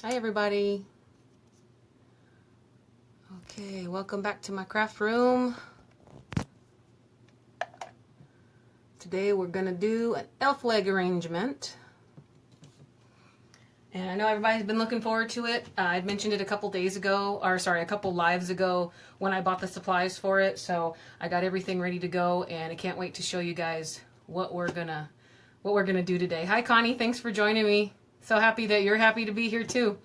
Hi everybody. Okay, welcome back to my craft room. Today we're gonna do an elf leg arrangement. And I know everybody's been looking forward to it. I mentioned it a couple days ago, or sorry, a couple lives ago when I bought the supplies for it. So I got everything ready to go and I can't wait to show you guys what we're gonna do today. Hi Connie, thanks for joining me. So happy that you're happy to be here too.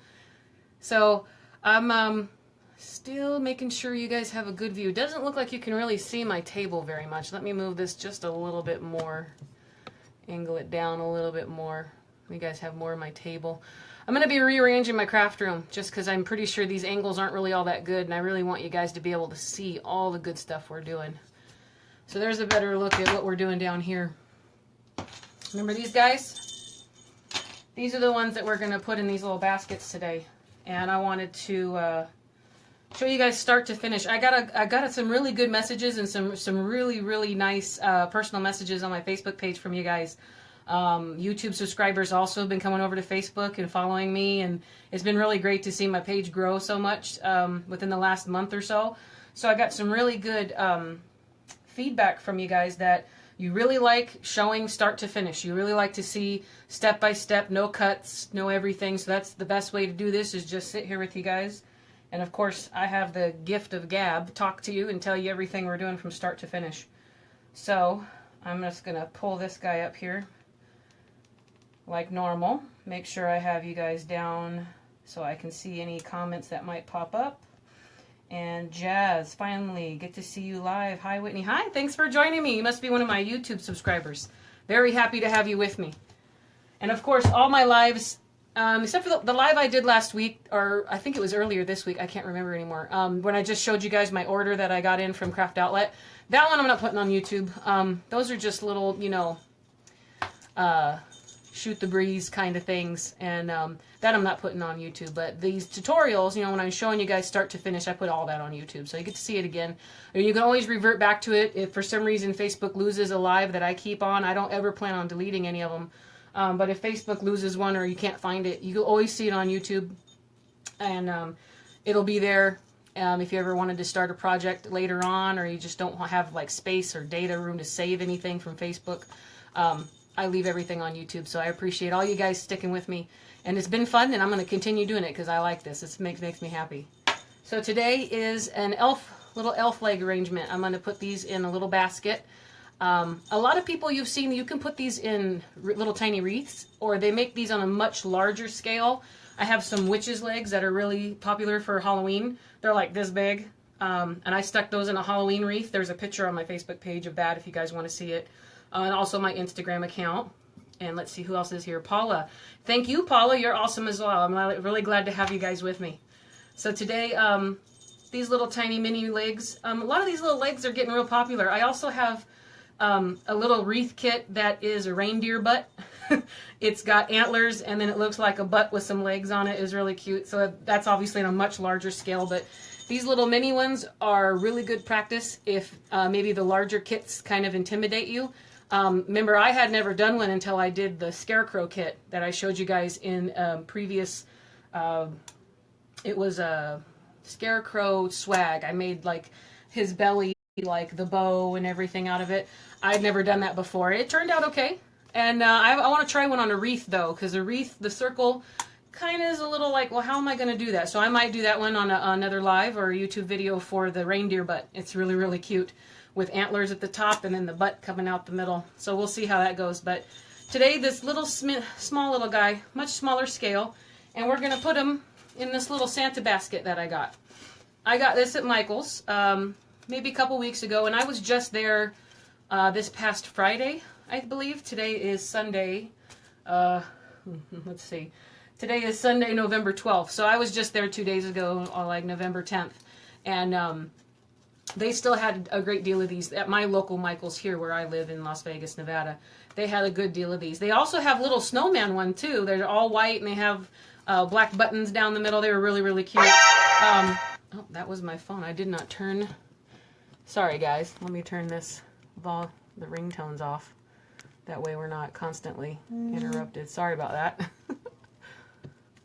So I'm still making sure you guys have a good view. It doesn't look like you can really see my table very much. Let me move this just a little bit more. Angle it down a little bit more. You guys have more of my table. I'm going to be rearranging my craft room just because I'm pretty sure these angles aren't really all that good and I really want you guys to be able to see all the good stuff we're doing. So there's a better look at what we're doing down here. Remember these guys? These are the ones that we're going to put in these little baskets today. And I wanted to show you guys start to finish. I got some really good messages and some really nice personal messages on my Facebook page from you guys. YouTube subscribers also have been coming over to Facebook and following me, and it's been really great to see my page grow so much within the last month or so. So I got some really good feedback from you guys that you really like showing start to finish. You really like to see step by step, no cuts, no everything. So that's the best way to do this, is just sit here with you guys. And of course, I have the gift of gab, talk to you and tell you everything we're doing from start to finish. So I'm just going to pull this guy up here like normal. Make sure I have you guys down so I can see any comments that might pop up. And Jazz, finally, get to see you live. Hi, Whitney. Hi, thanks for joining me. You must be one of my YouTube subscribers. Very happy to have you with me. And of course, all my lives, except for the live I did last week, or I think it was earlier this week, I can't remember anymore, when I just showed you guys my order that I got in from Craft Outlet. That one I'm not putting on YouTube. Those are just little, you know, shoot the breeze kind of things, and that I'm not putting on YouTube. But these tutorials, you know, when I'm showing you guys start to finish, I put all that on YouTube, so you get to see it again. And you can always revert back to it if for some reason Facebook loses a live that I keep on. I don't ever plan on deleting any of them, but if Facebook loses one or you can't find it, you can always see it on YouTube, and it'll be there. If you ever wanted to start a project later on, or you just don't have like space or data room to save anything from Facebook, I leave everything on YouTube. So I appreciate all you guys sticking with me, and it's been fun, and I'm going to continue doing it because I like this. It makes me happy. So today is an little elf leg arrangement. I'm going to put these in a little basket. A lot of people you've seen, you can put these in little tiny wreaths, or they make these on a much larger scale. I have some witches' legs that are really popular for Halloween. They're like this big, and I stuck those in a Halloween wreath. There's a picture on my Facebook page of that if you guys want to see it. And also my Instagram account. And let's see who else is here. Paula. Thank you, Paula. You're awesome as well. I'm really glad to have you guys with me. So today, these little tiny mini legs, a lot of these little legs are getting real popular. I also have a little wreath kit that is a reindeer butt. It's got antlers, and then it looks like a butt with some legs on it. Is really cute. So that's obviously on a much larger scale, but these little mini ones are really good practice if maybe the larger kits kind of intimidate you. Remember, I had never done one until I did the Scarecrow kit that I showed you guys in previous, it was a Scarecrow swag. I made like his belly, like the bow and everything out of it. I'd never done that before. It turned out okay. And I want to try one on a wreath though, because a wreath, the circle, kind of is a little like, well, how am I going to do that? So I might do that one on another live or a YouTube video for the reindeer butt. It's really cute, with antlers at the top and then the butt coming out the middle. So we'll see how that goes. But today, this little small little guy, much smaller scale, and we're going to put him in this little Santa basket that I got. I got this at Michael's maybe a couple weeks ago, and I was just there this past Friday, I believe. Today is Sunday. Let's see. Today is Sunday, November 12th. So I was just there 2 days ago, like November 10th. And they still had a great deal of these at my local Michael's here where I live in Las Vegas, Nevada. They had a good deal of these. They also have little snowman one too. They're all white and they have black buttons down the middle. They were really cute. Oh, that was my phone. I did not turn. Sorry guys. Let me turn this the ringtones off. That way we're not constantly interrupted. Sorry about that.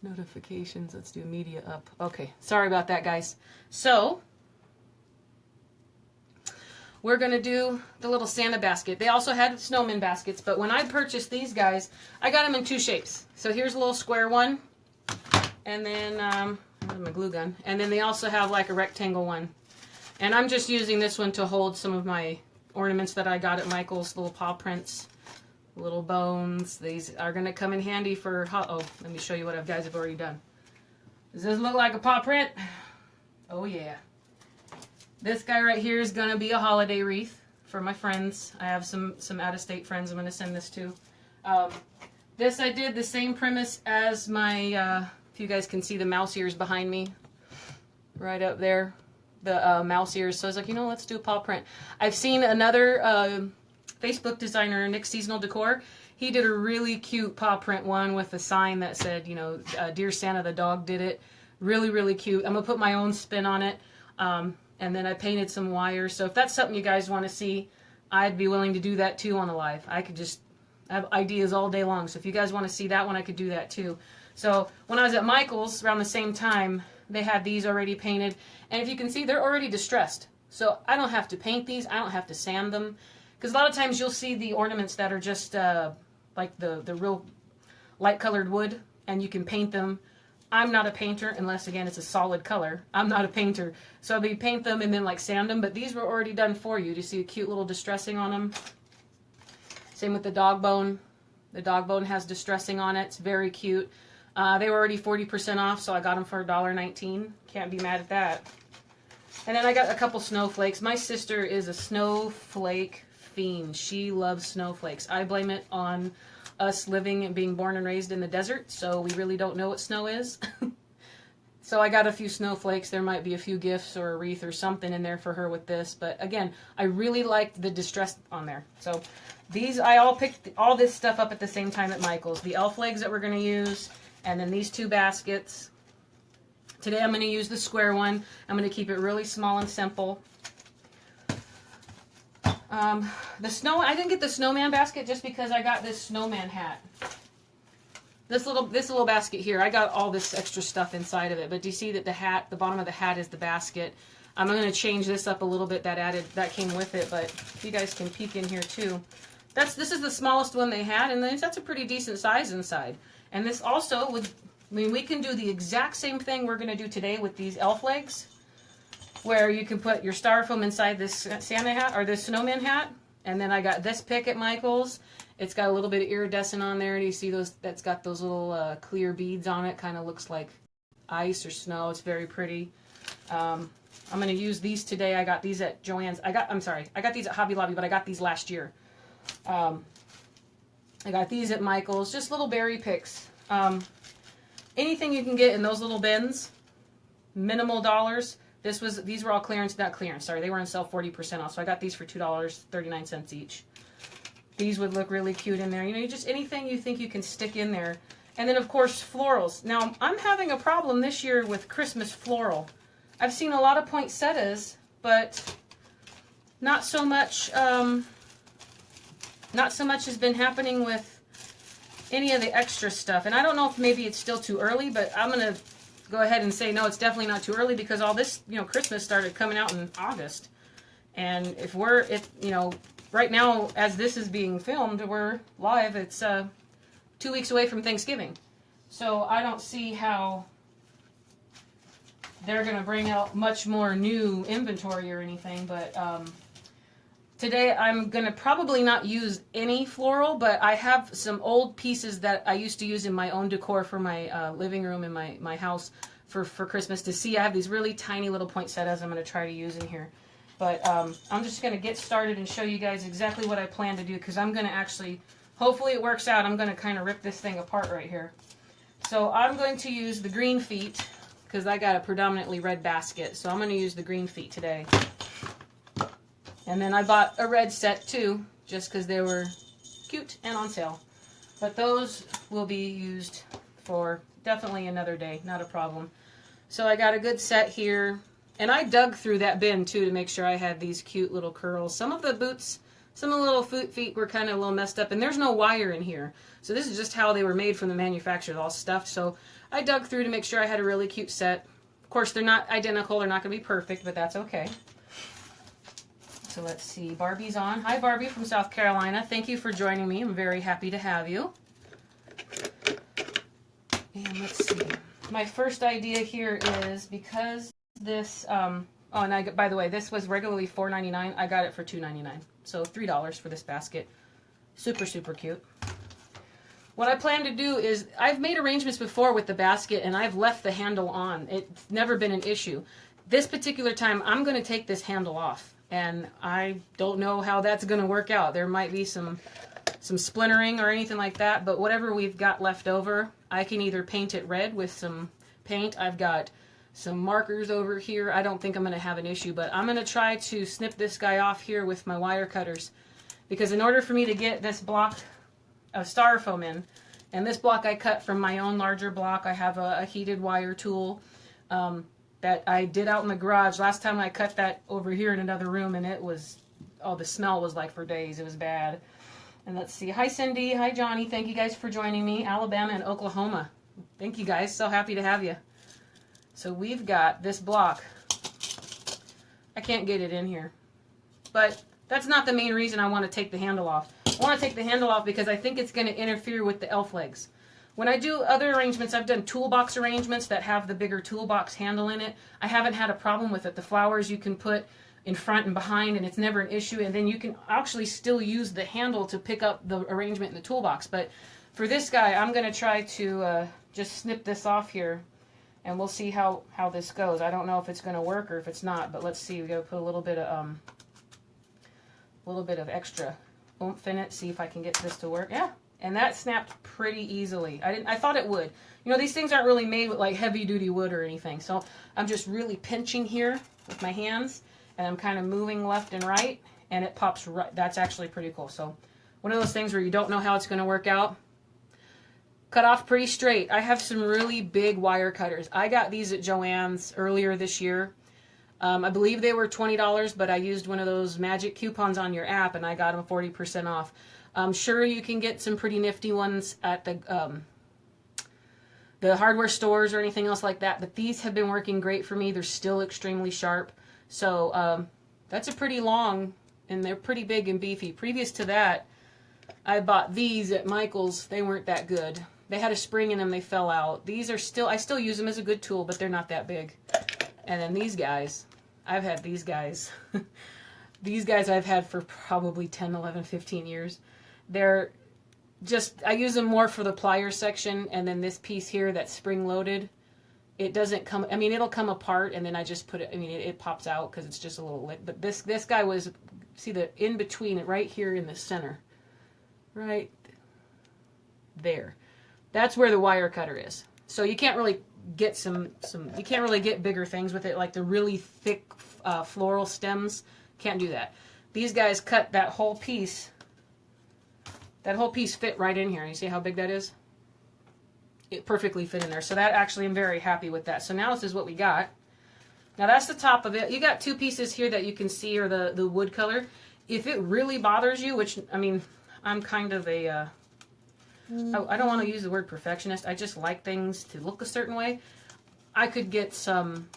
Notifications, let's do media up. Okay, sorry about that, guys. So, we're going to do the little Santa basket. They also had snowman baskets, but when I purchased these guys, I got them in two shapes. So here's a little square one, and then, my glue gun, and then they also have like a rectangle one. And I'm just using this one to hold some of my ornaments that I got at Michael's, little paw prints, little bones. These are going to come in handy for, oh, let me show you what you guys have already done. Does this look like a paw print? Oh yeah. This guy right here is going to be a holiday wreath for my friends. I have some out-of-state friends I'm going to send this to. This I did the same premise as my, if you guys can see the mouse ears behind me, right up there, the mouse ears. So I was like, you know, let's do a paw print. I've seen another Facebook designer, Nick Seasonal Decor. He did a really cute paw print one with a sign that said, you know, Dear Santa, the dog did it. Really, really cute. I'm going to put my own spin on it. And then I painted some wires. So if that's something you guys want to see, I'd be willing to do that too on a live. I could just have ideas all day long. So if you guys want to see that one, I could do that too. So when I was at Michael's around the same time, they had these already painted. And if you can see, they're already distressed. So I don't have to paint these. I don't have to sand them. Because a lot of times you'll see the ornaments that are just like the real light colored wood. And you can paint them. I'm not a painter unless, again, it's a solid color. I'm not a painter. So we paint them and then like sand them. But these were already done for you. Do you see a cute little distressing on them? Same with the dog bone. The dog bone has distressing on it. It's very cute. They were already 40% off, so I got them for $1.19. Can't be mad at that. And then I got a couple snowflakes. My sister is a snowflake fiend. She loves snowflakes. I blame it on us living and being born and raised in the desert, so we really don't know what snow is. So I got a few snowflakes. There might be a few gifts or a wreath or something in there for her with this. But again, I really liked the distress on there. So these, I all picked all this stuff up at the same time at Michael's. The elf legs that we're going to use, and then these two baskets. Today I'm going to use the square one. I'm going to keep it really small and simple. I didn't get the snowman basket just because I got this snowman hat. This little basket here, I got all this extra stuff inside of it. But do you see that the bottom of the hat is the basket? I'm going to change this up a little bit. That came with it, but you guys can peek in here too. This is the smallest one they had, and that's a pretty decent size inside. And this also would, I mean, we can do the exact same thing we're going to do today with these elf legs, where you can put your styrofoam inside this Santa hat or this snowman hat. And then I got this pick at Michael's. It's got a little bit of iridescent on there. Do you see those? That's got those little clear beads on it. Kind of looks like ice or snow. It's very pretty. I'm going to use these today. I got these at Joann's. I got these at Hobby Lobby, but I got these last year. I got these at Michael's. Just little berry picks. Anything you can get in those little bins. Minimal dollars. These were all clearance, not clearance, sorry. They were on sale 40% off. So I got these for $2.39 each. These would look really cute in there. You know, just anything you think you can stick in there. And then, of course, florals. Now, I'm having a problem this year with Christmas floral. I've seen a lot of poinsettias, but not so much has been happening with any of the extra stuff. And I don't know if maybe it's still too early, but I'm going to go ahead and say, no, it's definitely not too early, because all this, you know, Christmas started coming out in August. And if you know, right now, as this is being filmed, we're live, it's 2 weeks away from Thanksgiving. So I don't see how they're going to bring out much more new inventory or anything, but today I'm going to probably not use any floral, but I have some old pieces that I used to use in my own decor for my living room in my house for Christmas to see. I have these really tiny little poinsettias I'm going to try to use in here. But I'm just going to get started and show you guys exactly what I plan to do, because I'm going to actually, hopefully it works out, I'm going to kind of rip this thing apart right here. So I'm going to use the green feet, because I got a predominantly red basket. So I'm going to use the green feet today. And then I bought a red set too, just because they were cute and on sale. But those will be used for definitely another day, not a problem. So I got a good set here. And I dug through that bin too to make sure I had these cute little curls. Some of the boots Some of the little feet were kind of a little messed up, and there's no wire in here. So this is just how they were made from the manufacturer, all stuffed. So I dug through to make sure I had a really cute set. Of course, they're not identical. They're not going to be perfect, but that's okay. So let's see. Barbie's on. Hi, Barbie from South Carolina. Thank you for joining me. I'm very happy to have you. And let's see. My first idea here is because this, oh, and by the way, this was regularly $4.99. I got it for $2.99. So $3 for this basket. Super, super cute. What I plan to do is, I've made arrangements before with the basket and I've left the handle on. It's never been an issue. This particular time, I'm going to take this handle off. And I don't know how that's going to work out. There might be some splintering or anything like that, but whatever we've got left over, I can either paint it red with some paint. I've got some markers over here. I don't think I'm going to have an issue, but I'm going to try to snip this guy off here with my wire cutters, because in order for me to get this block of styrofoam in, and this block I cut from my own larger block. I have a heated wire tool that I did out in the garage. Last time I cut that over here in another room, and it was, oh, the smell was like for days. It was bad. And let's see. Hi, Cindy. Hi, Johnny. Thank you guys for joining me. Alabama and Oklahoma. Thank you guys. So happy to have you. So we've got this block. I can't get it in here. But that's not the main reason I want to take the handle off. I want to take the handle off because I think it's going to interfere with the elf legs. When I do other arrangements, I've done toolbox arrangements that have the bigger toolbox handle in it. I haven't had a problem with it. The flowers you can put in front and behind, and it's never an issue. And then you can actually still use the handle to pick up the arrangement in the toolbox. But for this guy, I'm going to try to just snip this off here, and we'll see how this goes. I don't know if it's going to work or if it's not, but let's see. We got to put a little bit of extra oomph in it. See if I can get this to work. Yeah. And that snapped pretty easily. I thought it would. You know, these things aren't really made with like heavy duty wood or anything. So I'm just really pinching here with my hands, and I'm kind of moving left and right, and it pops right. That's actually pretty cool. So one of those things where you don't know how it's going to work out. Cut off pretty straight. I have some really big wire cutters. I got these at Joann's earlier this year. I believe they were $20, but I used one of those magic coupons on your app, and I got them 40% off. I'm sure you can get some pretty nifty ones at the hardware stores or anything else like that, but these have been working great for me. They're still extremely sharp. So that's a pretty long, and they're pretty big and beefy. Previous to that, I bought these at Michael's. They weren't that good. They had a spring in them. They fell out. These are still, I still use them as a good tool, but they're not that big. And then these guys, I've had these guys. These guys I've had for probably 10, 11, 15 years. They're just, I use them more for the plier section, and then this piece here that's spring loaded, it doesn't come, I mean, it'll come apart, and then I just put it, I mean, it pops out because it's just a little lit. But this guy was, see the in between, right here in the center, right there. That's where the wire cutter is. So you can't really get you can't really get bigger things with it, like the really thick floral stems. Can't do that. These guys cut that whole piece. That whole piece fit right in here. You see how big that is? It perfectly fit in there. So that actually, I'm very happy with that. So now this is what we got. Now that's the top of it. You got two pieces here that you can see are the wood color. If it really bothers you, which, I mean, I'm kind of a, I don't want to use the word perfectionist. I just like things to look a certain way. I could get some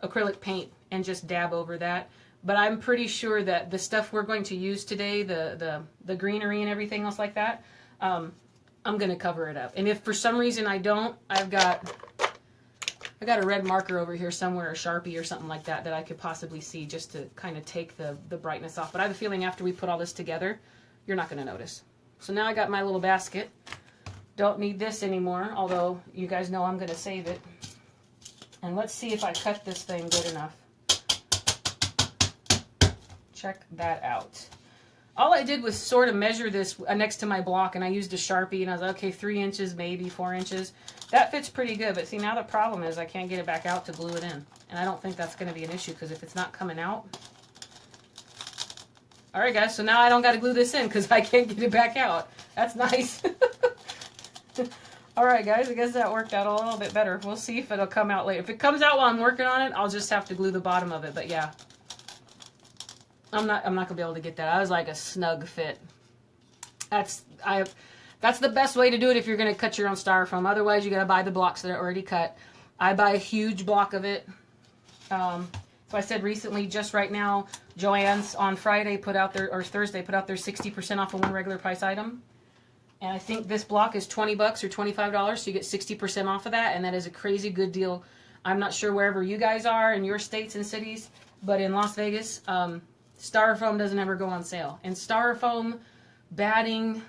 acrylic paint and just dab over that. But I'm pretty sure that the stuff we're going to use today, the greenery and everything else like that, I'm going to cover it up. And if for some reason I don't, I got a red marker over here somewhere, a Sharpie or something like that I could possibly see, just to kind of take the brightness off. But I have a feeling after we put all this together, you're not going to notice. So now I got my little basket. Don't need this anymore, although you guys know I'm going to save it. And let's see if I cut this thing good enough. Check that out. All I did was sort of measure this next to my block, and I used a Sharpie, and I was like, okay, 3 inches, maybe 4 inches. That fits pretty good, but see, now the problem is I can't get it back out to glue it in. And I don't think that's going to be an issue, because if it's not coming out... Alright guys, so now I don't got to glue this in, because I can't get it back out. That's nice. Alright guys, I guess that worked out a little bit better. We'll see if it'll come out later. If it comes out while I'm working on it, I'll just have to glue the bottom of it, but yeah. I'm not gonna be able to get that. I was like a snug fit. That's the best way to do it if you're gonna cut your own styrofoam. Otherwise, you gotta buy the blocks that are already cut. I buy a huge block of it. So I said recently, just right now, Joann's on Friday put out their, or Thursday put out their 60% off of one regular price item. And I think this block is $20 or $25, so you get 60% off of that, and that is a crazy good deal. I'm not sure wherever you guys are in your states and cities, but in Las Vegas, styrofoam doesn't ever go on sale. And styrofoam, batting,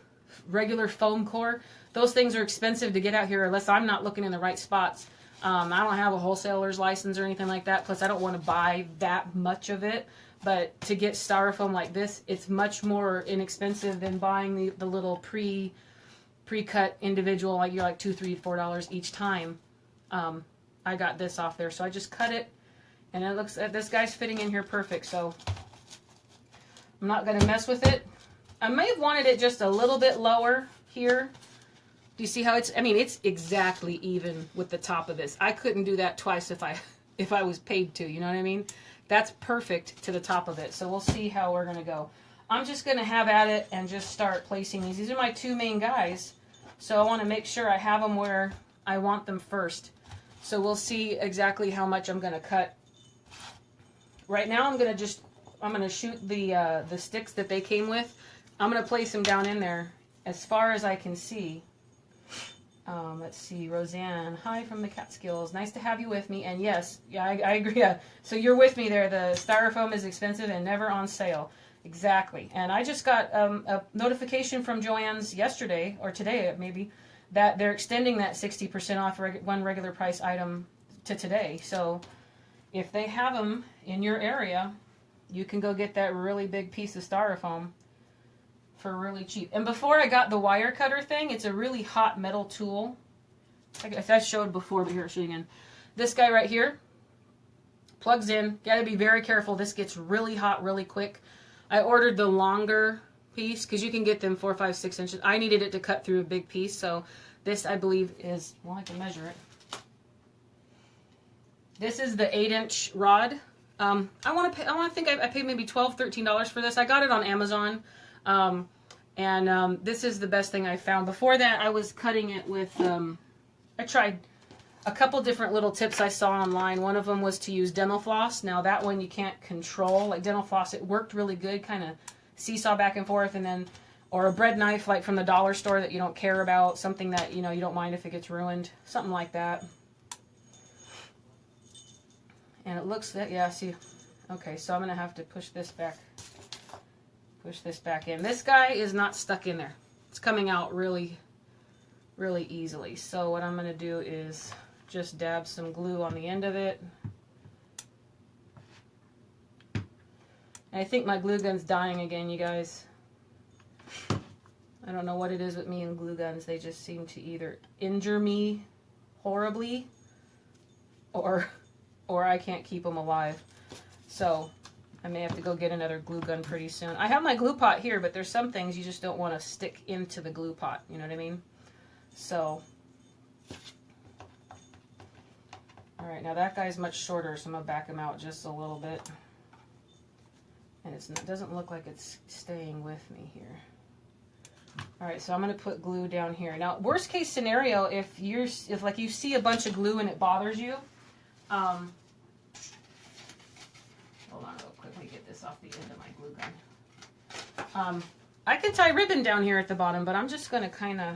regular foam core, those things are expensive to get out here unless I'm not looking in the right spots. I don't have a wholesaler's license or anything like that. Plus, I don't want to buy that much of it. But to get styrofoam like this, it's much more inexpensive than buying the little pre-cut individual, like you're like $2, $3, $4 each time. I got this off there, so I just cut it, and it looks this guy's fitting in here perfect. So I'm not gonna mess with it. I may have wanted it just a little bit lower here. Do you see how it's? I mean, it's exactly even with the top of this. I couldn't do that twice if I was paid to. You know what I mean? That's perfect to the top of it. So we'll see how we're gonna go. I'm just gonna have at it and just start placing these. These are my two main guys, so I want to make sure I have them where I want them first. So we'll see exactly how much I'm gonna cut. Right now, I'm gonna shoot the sticks that they came with. I'm gonna place them down in there as far as I can see. Let's see, Roseanne, hi from the Catskills. Nice to have you with me. And yes, yeah, I agree. Yeah. So you're with me there. The styrofoam is expensive and never on sale. Exactly. And I just got a notification from Joann's yesterday, or today maybe, that they're extending that 60% off one regular price item to today. So if they have them in your area, you can go get that really big piece of styrofoam for really cheap. And before I got the wire cutter thing, it's a really hot metal tool. I guess I showed before, but here, I'll show you again. This guy right here plugs in. Gotta be very careful. This gets really hot really quick. I ordered the longer piece because you can get them 4, 5, 6 inches. I needed it to cut through a big piece, so this I believe is, well, I can measure it. This is the 8-inch rod. I think I paid maybe $12, $13 for this. I got it on Amazon. This is the best thing I found. Before that, I was cutting it with, I tried a couple different little tips I saw online. One of them was to use dental floss. Now that one you can't control. Like dental floss, it worked really good, kind of seesaw back and forth, and then, or a bread knife like from the dollar store that you don't care about, something that, you know, you don't mind if it gets ruined, something like that. And it looks that, yeah, see, okay, so I'm going to have to push this back in. This guy is not stuck in there. It's coming out really, really easily. So what I'm going to do is just dab some glue on the end of it. And I think my glue gun's dying again, you guys. I don't know what it is with me and glue guns. They just seem to either injure me horribly or I can't keep them alive. So I may have to go get another glue gun pretty soon. I have my glue pot here, but there's some things you just don't want to stick into the glue pot. You know what I mean? So, all right, now that guy's much shorter, so I'm going to back him out just a little bit. And it doesn't look like it's staying with me here. All right, so I'm going to put glue down here. Now, worst case scenario, if like you see a bunch of glue and it bothers you, hold on real quick, let me get this off the end of my glue gun. I can tie ribbon down here at the bottom, but I'm just going to kind of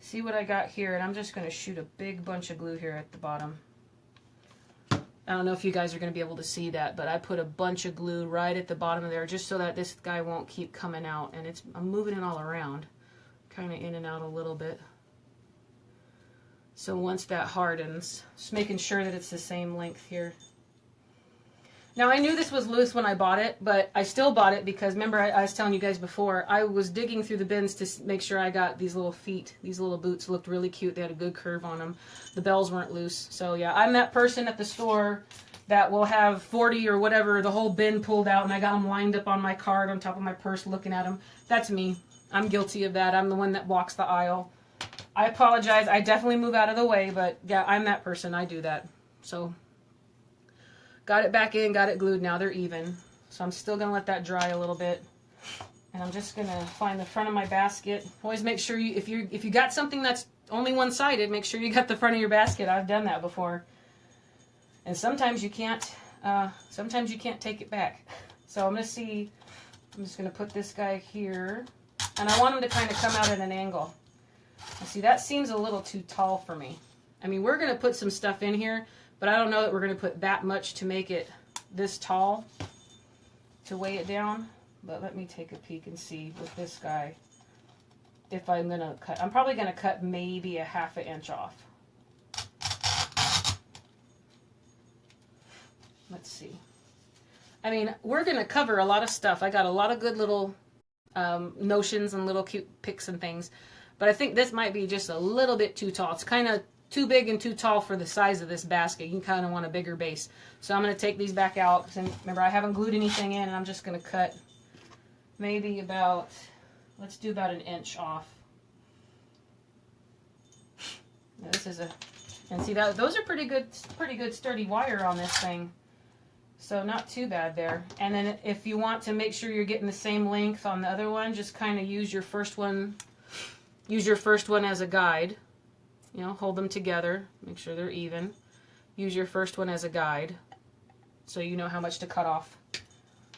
see what I got here, and I'm just going to shoot a big bunch of glue here at the bottom. I don't know if you guys are going to be able to see that, but I put a bunch of glue right at the bottom of there just so that this guy won't keep coming out. And I'm moving it all around, kind of in and out a little bit. So once that hardens, just making sure that it's the same length here. Now I knew this was loose when I bought it, but I still bought it because remember I was telling you guys before, I was digging through the bins to make sure I got these little feet. These little boots looked really cute. They had a good curve on them. The bells weren't loose. So yeah, I'm that person at the store that will have 40 or whatever, the whole bin pulled out, and I got them lined up on my cart on top of my purse looking at them. That's me. I'm guilty of that. I'm the one that walks the aisle. I apologize. I definitely move out of the way, but yeah, I'm that person. I do that. So got it back in, got it glued. Now they're even. So I'm still going to let that dry a little bit. And I'm just going to find the front of my basket. Always make sure if you got something that's only one-sided, make sure you got the front of your basket. I've done that before. And sometimes you can't take it back. So I'm just going to put this guy here. And I want him to kind of come out at an angle. Now see, that seems a little too tall for me. I mean, we're going to put some stuff in here, but I don't know that we're going to put that much to make it this tall to weigh it down. But let me take a peek and see with this guy if I'm going to cut. I'm probably going to cut maybe a ½ inch off. Let's see. I mean, we're going to cover a lot of stuff. I got a lot of good little notions and little cute picks and things. But I think this might be just a little bit too tall. It's kind of too big and too tall for the size of this basket. You kind of want a bigger base. So I'm going to take these back out. And remember, I haven't glued anything in, and I'm just going to cut maybe about, let's do about 1 inch off. Now this is and see that those are pretty good sturdy wire on this thing. So not too bad there. And then if you want to make sure you're getting the same length on the other one, just kind of use your first one as a guide. You know, hold them together, make sure they're even. Use your first one as a guide so you know how much to cut off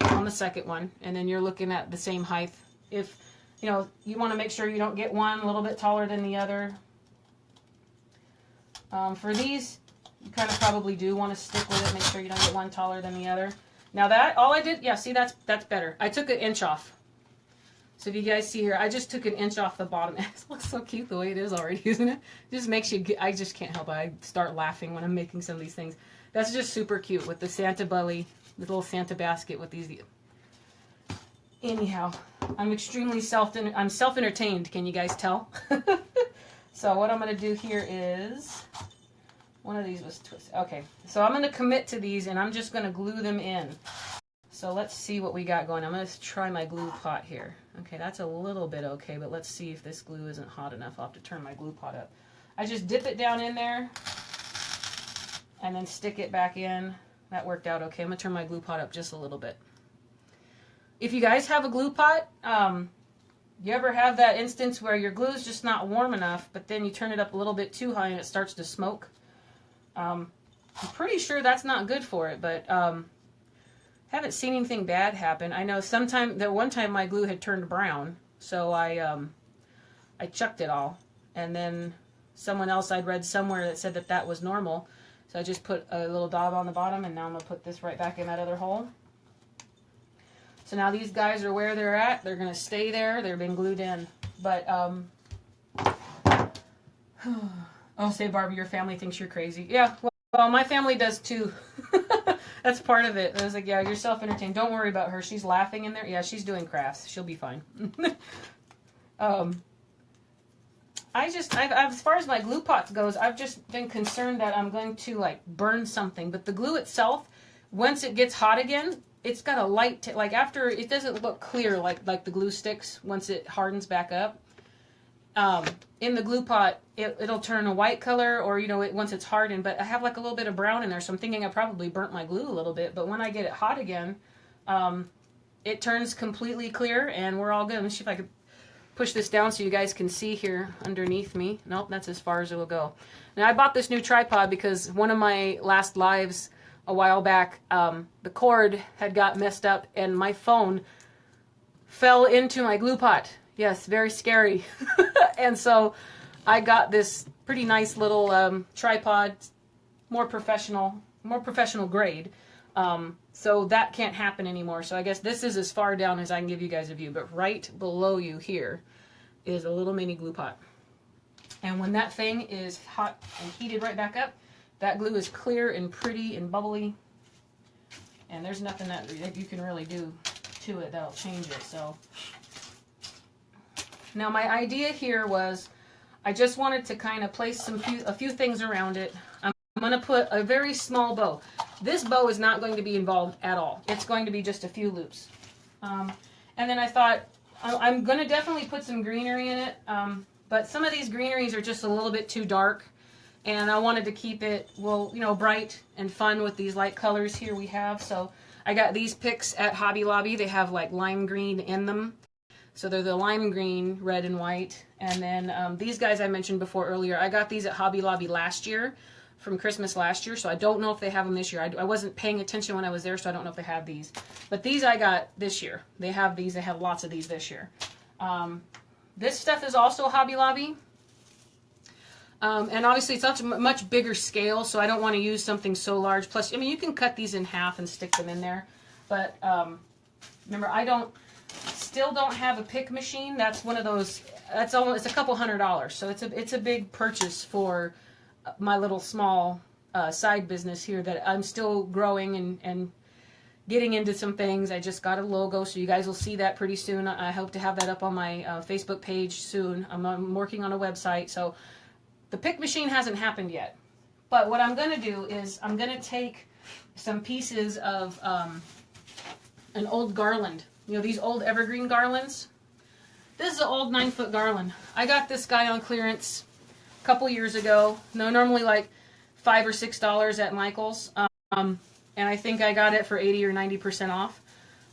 on the second one, and then you're looking at the same height. If you know, you want to make sure you don't get one a little bit taller than the other. For these, you kind of probably do want to stick with it, make sure you don't get one taller than the other. Now that, all I did, yeah, see, that's better. I took 1 inch off. So if you guys see here, I just took 1 inch off the bottom. It looks so cute the way it is already, isn't it? It just makes you, I just can't help it. I start laughing when I'm making some of these things. That's just super cute with the Santa belly, the little Santa basket with these. Anyhow, I'm self-entertained, can you guys tell? So what I'm going to do here is, one of these was twisted. Okay, so I'm going to commit to these, and I'm just going to glue them in. So let's see what we got going. I'm going to try my glue pot here. Okay, that's a little bit okay, but let's see if this glue isn't hot enough. I'll have to turn my glue pot up. I just dip it down in there and then stick it back in. That worked out okay. I'm going to turn my glue pot up just a little bit. If you guys have a glue pot, you ever have that instance where your glue is just not warm enough, but then you turn it up a little bit too high and it starts to smoke? I'm pretty sure that's not good for it, but haven't seen anything bad happen. I know one time my glue had turned brown, so I chucked it all, and then someone else I'd read somewhere that said that was normal, so I just put a little dab on the bottom, and now I'm going to put this right back in that other hole. So now these guys are where they're at. They're going to stay there. They've been glued in. But, oh, say, Barbie, your family thinks you're crazy. Yeah, well, my family does too. That's part of it. I was like, yeah, you're self-entertained. Don't worry about her. She's laughing in there. Yeah, she's doing crafts. She'll be fine. As far as my glue pot goes, I've just been concerned that I'm going to, like, burn something. But the glue itself, once it gets hot again, it's got a light, like after, it doesn't look clear like the glue sticks once it hardens back up. In the glue pot, it'll turn a white color, or, you know, once it's hardened, but I have like a little bit of brown in there, so I'm thinking I probably burnt my glue a little bit, but when I get it hot again, it turns completely clear, and we're all good. Let me see if I could push this down so you guys can see here underneath me. Nope, that's as far as it will go. Now, I bought this new tripod because one of my last lives a while back, the cord had got messed up, and my phone fell into my glue pot. Yes, very scary. And so I got this pretty nice little tripod, more professional grade. So that can't happen anymore. So I guess this is as far down as I can give you guys a view. But right below you here is a little mini glue pot. And when that thing is hot and heated right back up, that glue is clear and pretty and bubbly. And there's nothing that you can really do to it that'll change it. So now my idea here was I just wanted to kind of place a few things around it. I'm going to put a very small bow. This bow is not going to be involved at all. It's going to be just a few loops. And then I thought I'm going to definitely put some greenery in it, but some of these greeneries are just a little bit too dark, and I wanted to keep it, well, you know, bright and fun with these light colors here we have. So I got these picks at Hobby Lobby. They have like lime green in them. So they're the lime green, red and white. And then these guys I mentioned before earlier, I got these at Hobby Lobby last year, from Christmas last year. So I don't know if they have them this year. I wasn't paying attention when I was there, so I don't know if they have these. But these I got this year. They have these. They have lots of these this year. This stuff is also Hobby Lobby. And obviously it's a much bigger scale, so I don't want to use something so large. Plus, I mean, you can cut these in half and stick them in there. But remember, still don't have a pick machine. That's one of those, it's a couple $100. So it's a big purchase for my little small side business here that I'm still growing and getting into some things. I just got a logo, so you guys will see that pretty soon. I hope to have that up on my Facebook page soon. I'm working on a website, so the pick machine hasn't happened yet. But what I'm going to do is I'm going to take some pieces of an old garland. You know, these old evergreen garlands. This is an old 9-foot garland. I got this guy on clearance a couple years ago. No, normally like $5 or $6 at Michael's. And I think I got it for 80 or 90% off.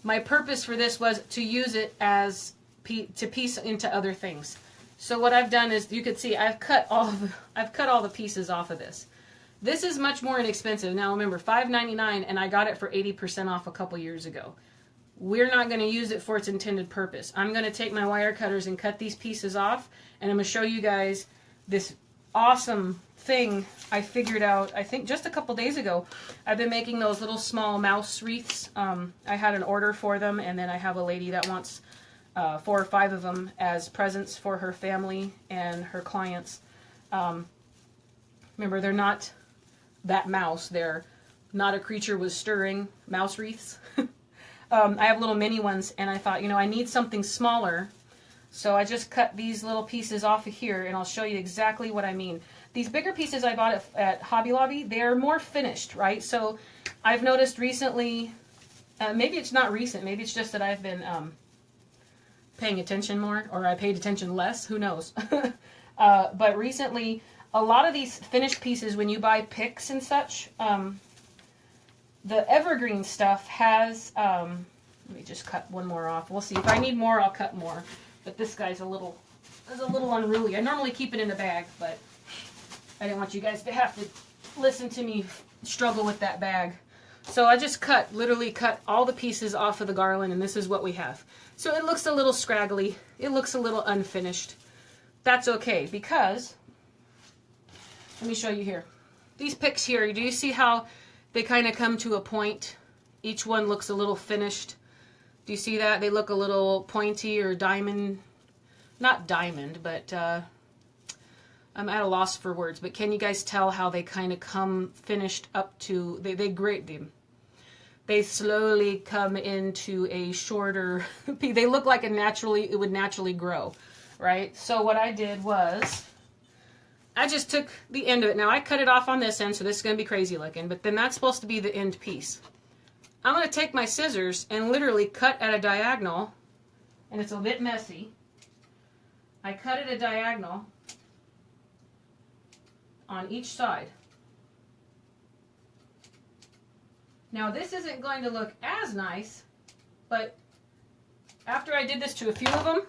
My purpose for this was to use it as to piece into other things. So what I've done is, you could see I've cut all the pieces off of this. This is much more inexpensive. Now remember, $5.99, and I got it for 80% off a couple years ago. We're not going to use it for its intended purpose. I'm going to take my wire cutters and cut these pieces off, and I'm going to show you guys this awesome thing I figured out, I think just a couple days ago. I've been making those little small mouse wreaths. I had an order for them, and then I have a lady that wants 4 or 5 of them as presents for her family and her clients. Remember, they're not that mouse. They're not a creature was stirring mouse wreaths. I have little mini ones, and I thought, you know, I need something smaller. So I just cut these little pieces off of here, and I'll show you exactly what I mean. These bigger pieces I bought at Hobby Lobby, they're more finished, right? So I've noticed recently, maybe it's not recent, maybe it's just that I've been paying attention more, or I paid attention less, who knows. But recently, a lot of these finished pieces, when you buy picks and such, the evergreen stuff has, let me just cut one more off. We'll see. If I need more, I'll cut more. But this guy's a little unruly. I normally keep it in a bag, but I didn't want you guys to have to listen to me struggle with that bag. So I just literally cut all the pieces off of the garland, and this is what we have. So it looks a little scraggly. It looks a little unfinished. That's okay, because, let me show you here. These picks here, do you see how they kind of come to a point? Each one looks a little finished. Do you see that? They look a little pointy or diamond. Not diamond, but I'm at a loss for words. But can you guys tell how they kind of come finished up to, they slowly come into a shorter, they look like it would naturally grow, right? So what I did was, I just took the end of it. Now I cut it off on this end, so this is going to be crazy looking, but then that's supposed to be the end piece. I'm going to take my scissors and literally cut at a diagonal, and it's a bit messy. I cut at a diagonal on each side. Now this isn't going to look as nice, but after I did this to a few of them,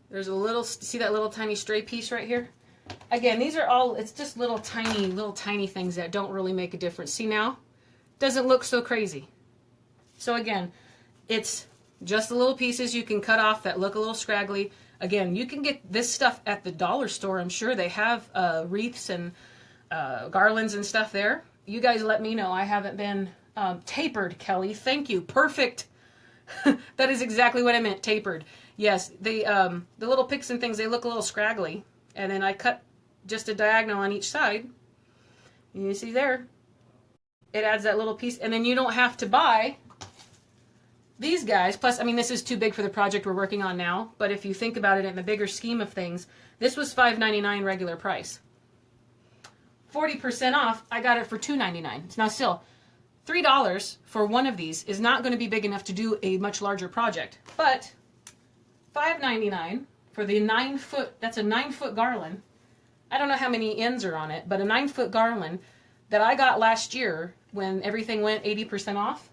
there's a little, see that little tiny stray piece right here? Again, these are all, it's just little tiny things that don't really make a difference. See now? Doesn't look so crazy. So again, it's just the little pieces you can cut off that look a little scraggly. Again, you can get this stuff at the dollar store. I'm sure they have wreaths and garlands and stuff there. You guys let me know. I haven't been tapered, Kelly. Thank you. Perfect. That is exactly what I meant, tapered. Yes, the little picks and things, they look a little scraggly. And then I cut just a diagonal on each side. You see there? It adds that little piece. And then you don't have to buy these guys. Plus, I mean, this is too big for the project we're working on now. But if you think about it in the bigger scheme of things, this was $5.99 regular price. 40% off, I got it for $2.99. Now still, $3 for one of these is not going to be big enough to do a much larger project. But $5.99 for the 9-foot, that's a 9-foot garland. I don't know how many ends are on it, but a 9-foot garland that I got last year when everything went 80% off.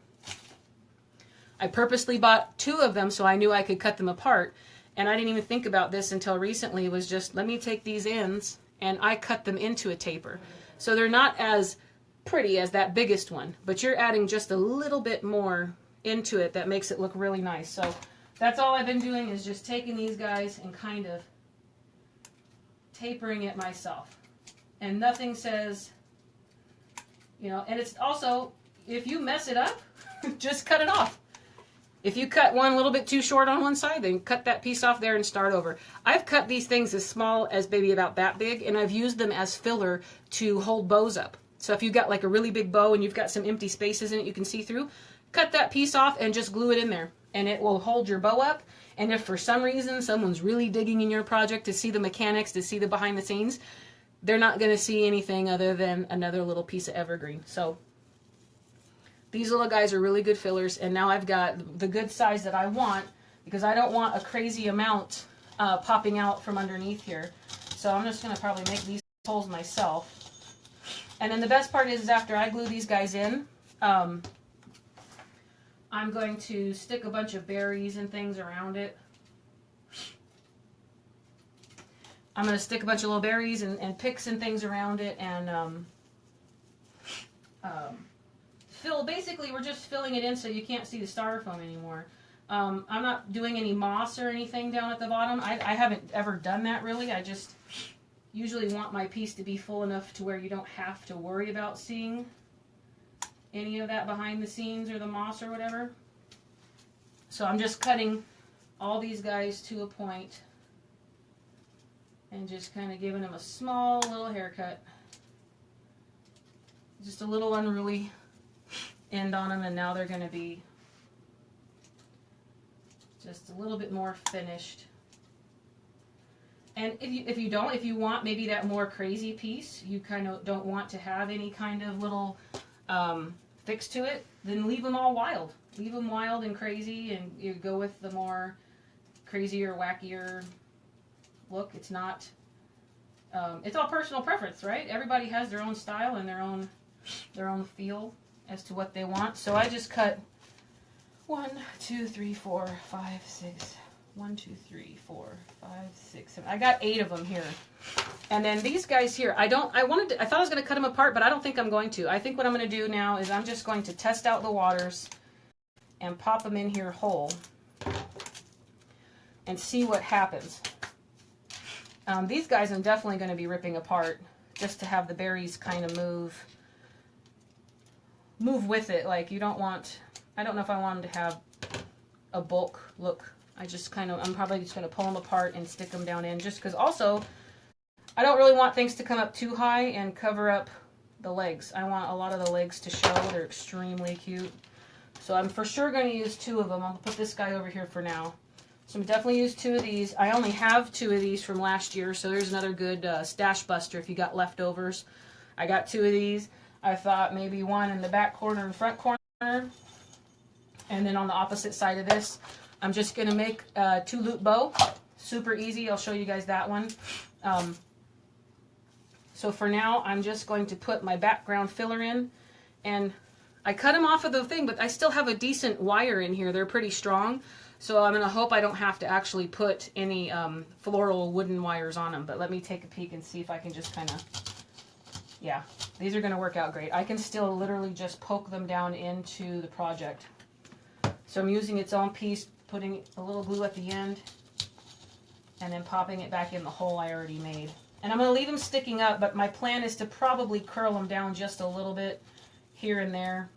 I purposely bought 2 of them so I knew I could cut them apart. And I didn't even think about this until recently. It was just, let me take these ends and I cut them into a taper. So they're not as pretty as that biggest one, but you're adding just a little bit more into it that makes it look really nice. So that's all I've been doing, is just taking these guys and kind of tapering it myself. And nothing says, you know, and it's also, if you mess it up, just cut it off. If you cut one a little bit too short on one side, then cut that piece off there and start over. I've cut these things as small as maybe about that big, and I've used them as filler to hold bows up. So if you've got like a really big bow and you've got some empty spaces in it you can see through, cut that piece off and just glue it in there, and it will hold your bow up. And if for some reason someone's really digging in your project to see the mechanics, to see the behind the scenes, they're not going to see anything other than another little piece of evergreen. So these little guys are really good fillers, and now I've got the good size that I want, because I don't want a crazy amount popping out from underneath here. So I'm just going to probably make these holes myself. And then the best part is after I glue these guys in, I'm going to stick a bunch of berries and things around it. I'm going to stick a bunch of little berries and picks and things around it, and basically we're just filling it in so you can't see the styrofoam anymore. I'm not doing any moss or anything down at the bottom. I haven't ever done that really. I just usually want my piece to be full enough to where you don't have to worry about seeing any of that behind the scenes or the moss or whatever. So I'm just cutting all these guys to a point and just kind of giving them a small little haircut. Just a little unruly end on them, and now they're going to be just a little bit more finished. And if you want maybe that more crazy piece, you kind of don't want to have any kind of little fix to it, then leave them all wild. Leave them wild and crazy, and you go with the more crazier, wackier look. It's not, it's all personal preference, right? Everybody has their own style and their own feel as to what they want. So I just cut 1, 2, 3, 4, 5, 6. 1, 2, 3, 4, 5, 6, 7. I got 8 of them here. And then these guys here, I thought I was going to cut them apart, but I don't think I'm going to. I think what I'm going to do now is I'm just going to test out the waters and pop them in here whole and see what happens. These guys I'm definitely going to be ripping apart just to have the berries kind of move with it. Like, you don't want, I don't know if I want them to have a bulk look. I'm probably just going to pull them apart and stick them down in, just because also I don't really want things to come up too high and cover up the legs. I want a lot of the legs to show. They're extremely cute. So I'm for sure going to use 2 of them. I'll put this guy over here for now. So I'm definitely use 2 of these. I only have 2 of these from last year, so there's another good stash buster if you got leftovers. I got 2 of these. I thought maybe one in the back corner and front corner. And then on the opposite side of this, I'm just going to make a 2-loop bow. Super easy. I'll show you guys that one. So for now, I'm just going to put my background filler in. And I cut them off of the thing, but I still have a decent wire in here. They're pretty strong. So I'm going to hope I don't have to actually put any floral wooden wires on them. But let me take a peek and see if I can just kind of, yeah, these are going to work out great. I can still literally just poke them down into the project. So I'm using its own piece, putting a little glue at the end, and then popping it back in the hole I already made. And I'm going to leave them sticking up, but my plan is to probably curl them down just a little bit here and there.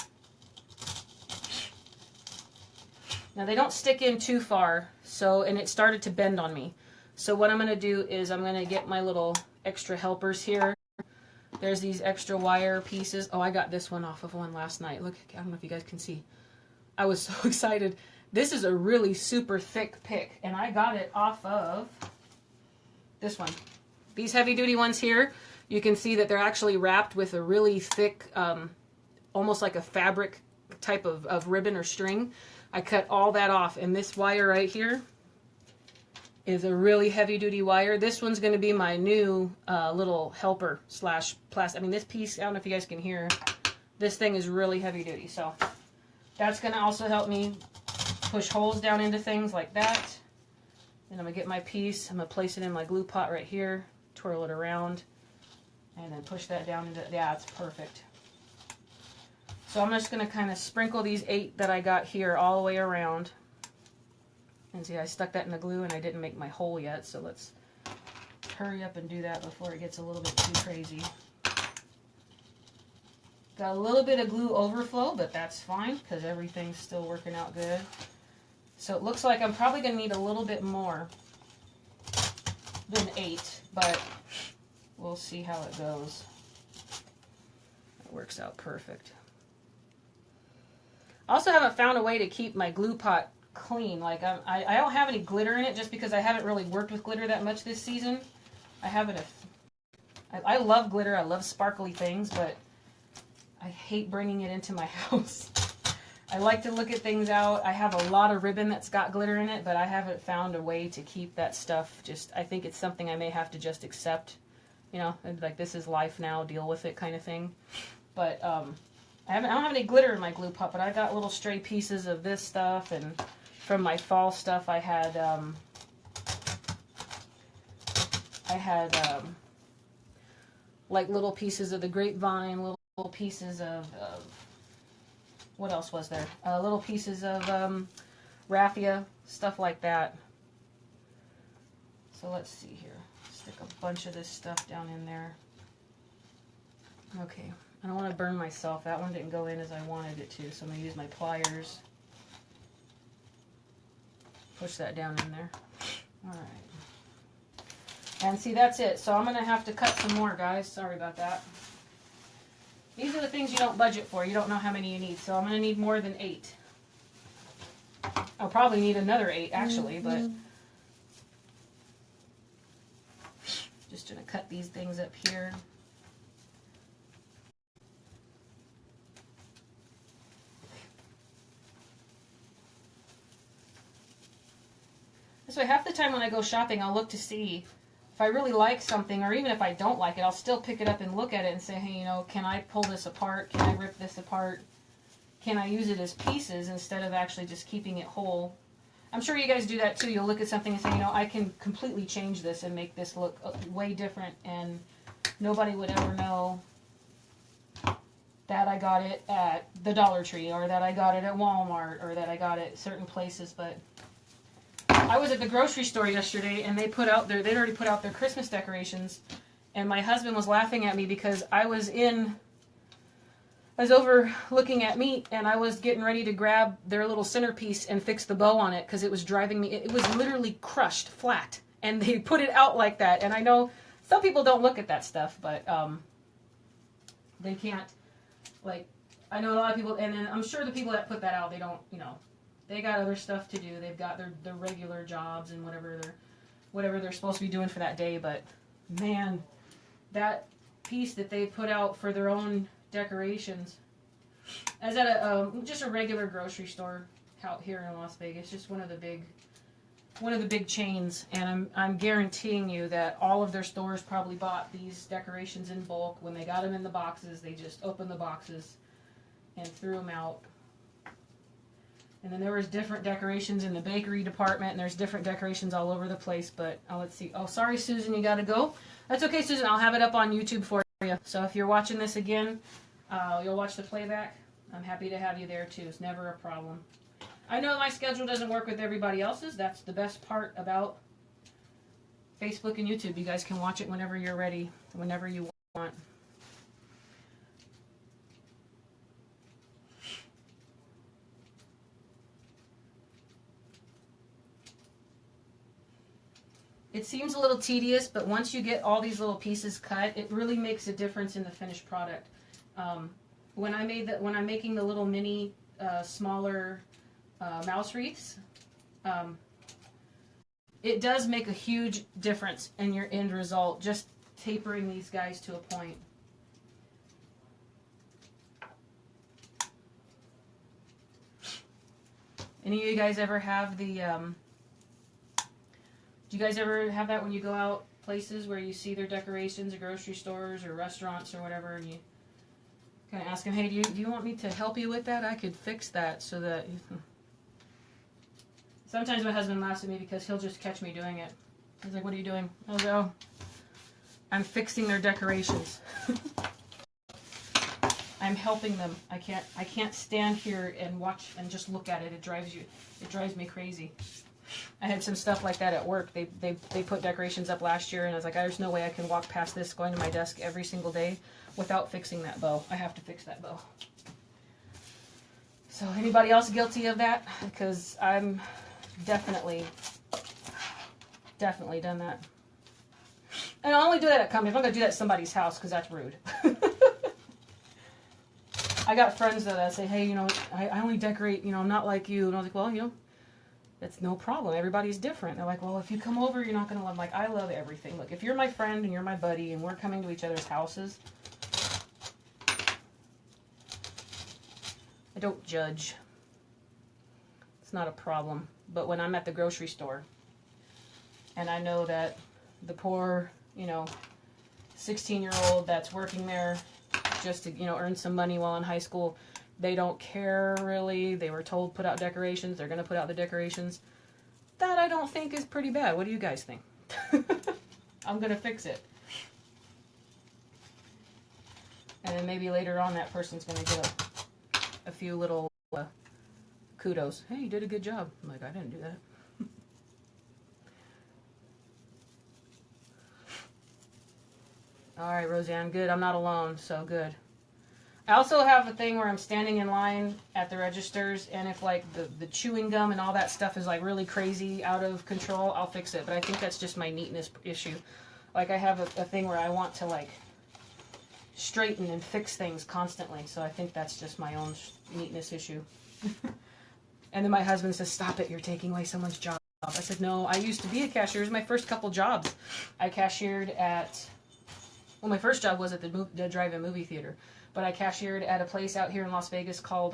Now they don't stick in too far, and it started to bend on me. So what I'm going to do is I'm going to get my little extra helpers here. There's these extra wire pieces. Oh, I got this one off of one last night. Look, I don't know if you guys can see. I was so excited. This is a really super thick pick, and I got it off of this one. These heavy duty ones here, you can see that they're actually wrapped with a really thick, almost like a fabric type of ribbon or string. I cut all that off, and this wire right here is a really heavy duty wire. This one's going to be my new little helper slash plastic. I mean, this piece, I don't know if you guys can hear, this thing is really heavy duty. So that's going to also help me push holes down into things like that. And I'm going to get my piece, I'm going to place it in my glue pot right here, twirl it around, and then push that down into, yeah, it's perfect. So I'm just going to kind of sprinkle these 8 that I got here all the way around. And see, I stuck that in the glue and I didn't make my hole yet, so let's hurry up and do that before it gets a little bit too crazy. Got a little bit of glue overflow, but that's fine because everything's still working out good. So it looks like I'm probably going to need a little bit more than 8, but we'll see how it goes. It works out perfect. I also haven't found a way to keep my glue pot clean. Like I don't have any glitter in it just because I haven't really worked with glitter that much this season. I love glitter. I love sparkly things, but I hate bringing it into my house. I like to look at things out. I have a lot of ribbon that's got glitter in it, but I haven't found a way to keep that stuff. I think it's something I may have to just accept. You know, like this is life now, deal with it kind of thing. But I don't have any glitter in my glue pot, but I got little stray pieces of this stuff, and from my fall stuff I had like little pieces of the grapevine, little pieces of what else was there? Little pieces of raffia, stuff like that. So let's see here. Stick a bunch of this stuff down in there. Okay, I don't want to burn myself. That one didn't go in as I wanted it to, so I'm going to use my pliers. Push that down in there. Alright. And see, that's it. So I'm going to have to cut some more, guys. Sorry about that. These are the things you don't budget for. You don't know how many you need. So I'm going to need more than 8. I'll probably need another 8, actually, but just going to cut these things up here. So half the time when I go shopping, I'll look to see if I really like something, or even if I don't like it, I'll still pick it up and look at it and say, hey, you know, can I pull this apart? Can I rip this apart? Can I use it as pieces instead of actually just keeping it whole? I'm sure you guys do that too. You'll look at something and say, you know, I can completely change this and make this look way different, and nobody would ever know that I got it at the Dollar Tree, or that I got it at Walmart, or that I got it at certain places. But I was at the grocery store yesterday, and they'd already put out their Christmas decorations, and my husband was laughing at me because I was over looking at meat, and I was getting ready to grab their little centerpiece and fix the bow on it because it was driving me. It was literally crushed flat, and they put it out like that. And I know some people don't look at that stuff, but they can't. Like, I know a lot of people, and then I'm sure the people that put that out, they don't, you know, they got other stuff to do. They've got their regular jobs and whatever they're supposed to be doing for that day. But man, that piece that they put out for their own decorations, I was at just a regular grocery store out here in Las Vegas, just one of the big chains, and I'm guaranteeing you that all of their stores probably bought these decorations in bulk. When they got them in the boxes, they just opened the boxes and threw them out. And then there was different decorations in the bakery department, and there's different decorations all over the place. But let's see. Oh, sorry, Susan, you got to go. That's okay, Susan. I'll have it up on YouTube for you. So if you're watching this again, you'll watch the playback. I'm happy to have you there, too. It's never a problem. I know my schedule doesn't work with everybody else's. That's the best part about Facebook and YouTube. You guys can watch it whenever you're ready, whenever you want. It seems a little tedious, but once you get all these little pieces cut, it really makes a difference in the finished product. When I'm making the little mini, smaller mouse wreaths, it does make a huge difference in your end result, just tapering these guys to a point. Any of you guys ever have the Do you guys ever have that when you go out places where you see their decorations at grocery stores or restaurants or whatever, and you kind of ask them, hey, do you want me to help you with that? I could fix that so that... Sometimes my husband laughs at me because he'll just catch me doing it. He's like, what are you doing? I'll go, I'm fixing their decorations. I'm helping them. I can't stand here and watch and just look at it. It drives me crazy. I had some stuff like that at work. They put decorations up last year, and I was like, there's no way I can walk past this going to my desk every single day without fixing that bow. I have to fix that bow. So anybody else guilty of that? Because I'm definitely done that. And I only do that at company. I'm not going to do that at somebody's house because that's rude. I got friends that say, hey, you know, I only decorate, you know, I'm not like you. And I was like, well, you know, that's no problem. Everybody's different. They're like, well, if you come over, you're not going to love. Like, I love everything. Look, if you're my friend and you're my buddy and we're coming to each other's houses, I don't judge. It's not a problem. But when I'm at the grocery store and I know that the poor, you know, 16-year-old that's working there just to, you know, earn some money while in high school, they don't care really. They were told put out decorations. They're going to put out the decorations. That I don't think is pretty bad. What do you guys think? I'm going to fix it. And then maybe later on that person's going to get a few little kudos. Hey, you did a good job. I'm like, I didn't do that. All right, Roseanne, good. I'm not alone, so good. I also have a thing where I'm standing in line at the registers, and if like the chewing gum and all that stuff is like really crazy out of control, I'll fix it. But I think that's just my neatness issue. Like I have a thing where I want to like straighten and fix things constantly, so I think that's just my own neatness issue. And then my husband says, stop it, you're taking away someone's job. I said, no, I used to be a cashier. It was my first couple jobs. I cashiered at, well, my first job was at the drive-in movie theater, but I cashiered at a place out here in Las Vegas called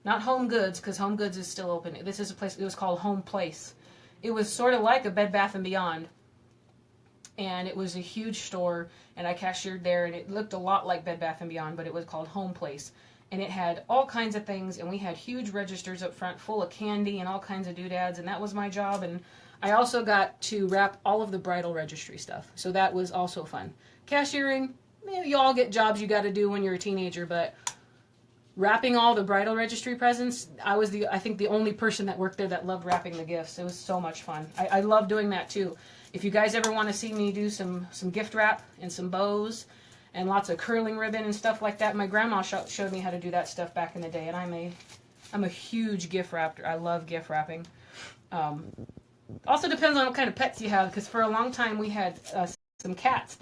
not Home Goods, because Home Goods is still open. This is a place, it was called Home Place. It was sort of like a Bed Bath & Beyond, and it was a huge store, and I cashiered there, and it looked a lot like Bed Bath & Beyond, but it was called Home Place. And it had all kinds of things, and we had huge registers up front full of candy and all kinds of doodads, and that was my job. And I also got to wrap all of the bridal registry stuff, so that was also fun. Cashiering, you all get jobs you got to do when you're a teenager, but wrapping all the bridal registry presents, I think the only person that worked there that loved wrapping the gifts. It was so much fun. I love doing that too. If you guys ever want to see me do some gift wrap and some bows and lots of curling ribbon and stuff like that, my grandma showed me how to do that stuff back in the day, and I'm a huge gift wrapper. I love gift wrapping. Also depends on what kind of pets you have, because for a long time we had some cats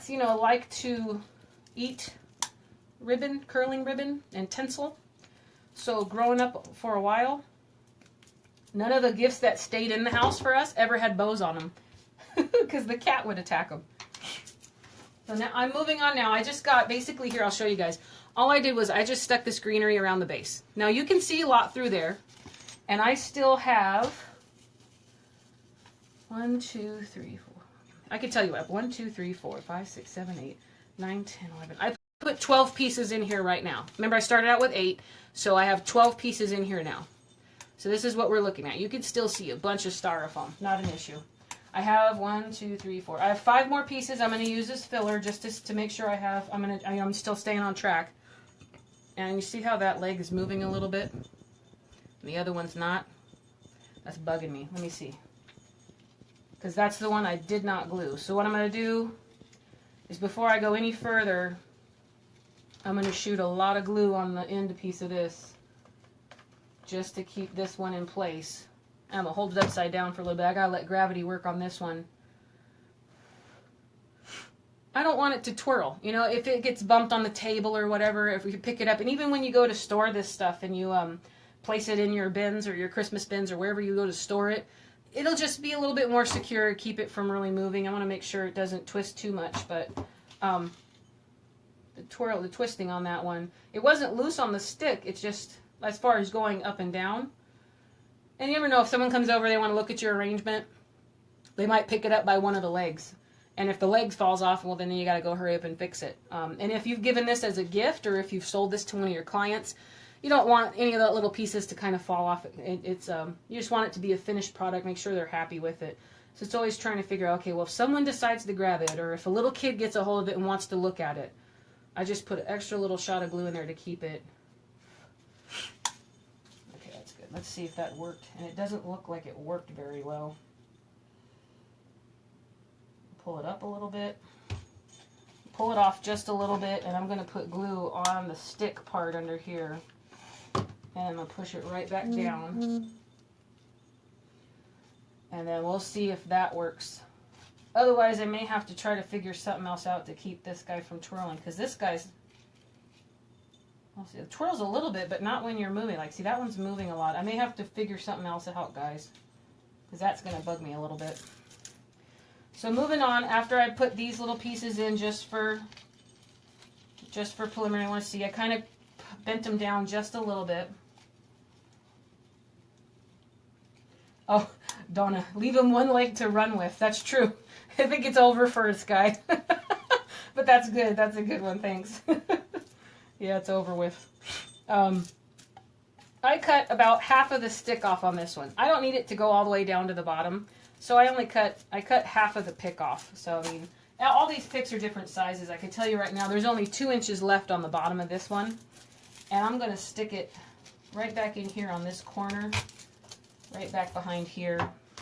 you know, like to eat ribbon, curling ribbon, and tinsel. So growing up for a while, none of the gifts that stayed in the house for us ever had bows on them, because the cat would attack them. So now I'm moving on now. I just got, basically here, I'll show you guys. All I did was I just stuck this greenery around the base. Now you can see a lot through there, and I still have 1, 2, 3, 4. I can tell you what, 1, 2, 3, 4, 5, 6, 7, 8, 9, 10, 11. I put 12 pieces in here right now. Remember, I started out with 8, so I have 12 pieces in here now. So this is what we're looking at. You can still see a bunch of styrofoam, not an issue. I have 1, 2, 3, 4. I have 5 more pieces I'm going to use as filler just to make sure I have. I'm still staying on track. And you see how that leg is moving a little bit? And the other one's not? That's bugging me. Let me see. Because that's the one I did not glue. So what I'm going to do is, before I go any further, I'm going to shoot a lot of glue on the end piece of this just to keep this one in place. I'm going to hold it upside down for a little bit. I got to let gravity work on this one. I don't want it to twirl. You know, if it gets bumped on the table or whatever, if we could pick it up. And even when you go to store this stuff and you place it in your bins or your Christmas bins or wherever you go to store it, it'll just be a little bit more secure, keep it from really moving. I want to make sure it doesn't twist too much, but the twisting on that one, it wasn't loose on the stick. It's just, as far as going up and down, And you never know, if someone comes over, they want to look at your arrangement, they might pick it up by one of the legs. And if the leg falls off, well, then you got to go hurry up and fix it. And if you've given this as a gift, or if you've sold this to one of your clients, you don't want any of the little pieces to kind of fall off. You just want it to be a finished product. Make sure they're happy with it. So it's always trying to figure out, okay, well, if someone decides to grab it, or if a little kid gets a hold of it and wants to look at it, I just put an extra little shot of glue in there to keep it. Okay, that's good. Let's see if that worked. And it doesn't look like it worked very well. Pull it up a little bit. Pull it off just a little bit, and I'm going to put glue on the stick part under here. And I'm going to push it right back down. And then we'll see if that works. Otherwise, I may have to try to figure something else out to keep this guy from twirling. Because this guy's... I'll see, it twirls a little bit, but not when you're moving. Like, see, that one's moving a lot. I may have to figure something else out, guys. Because that's going to bug me a little bit. So moving on, after I put these little pieces in just for preliminary, I want to see, I kind of bent them down just a little bit. Oh, Donna, leave him one leg to run with. That's true. I think it's over for this guy. But that's good. That's a good one. Thanks. Yeah, it's over with. I cut about half of the stick off on this one. I don't need it to go all the way down to the bottom. So I cut half of the pick off. So, I mean, all these picks are different sizes. I can tell you right now, there's only 2 inches left on the bottom of this one. And I'm going to stick it right back in here on this corner. Right back behind here.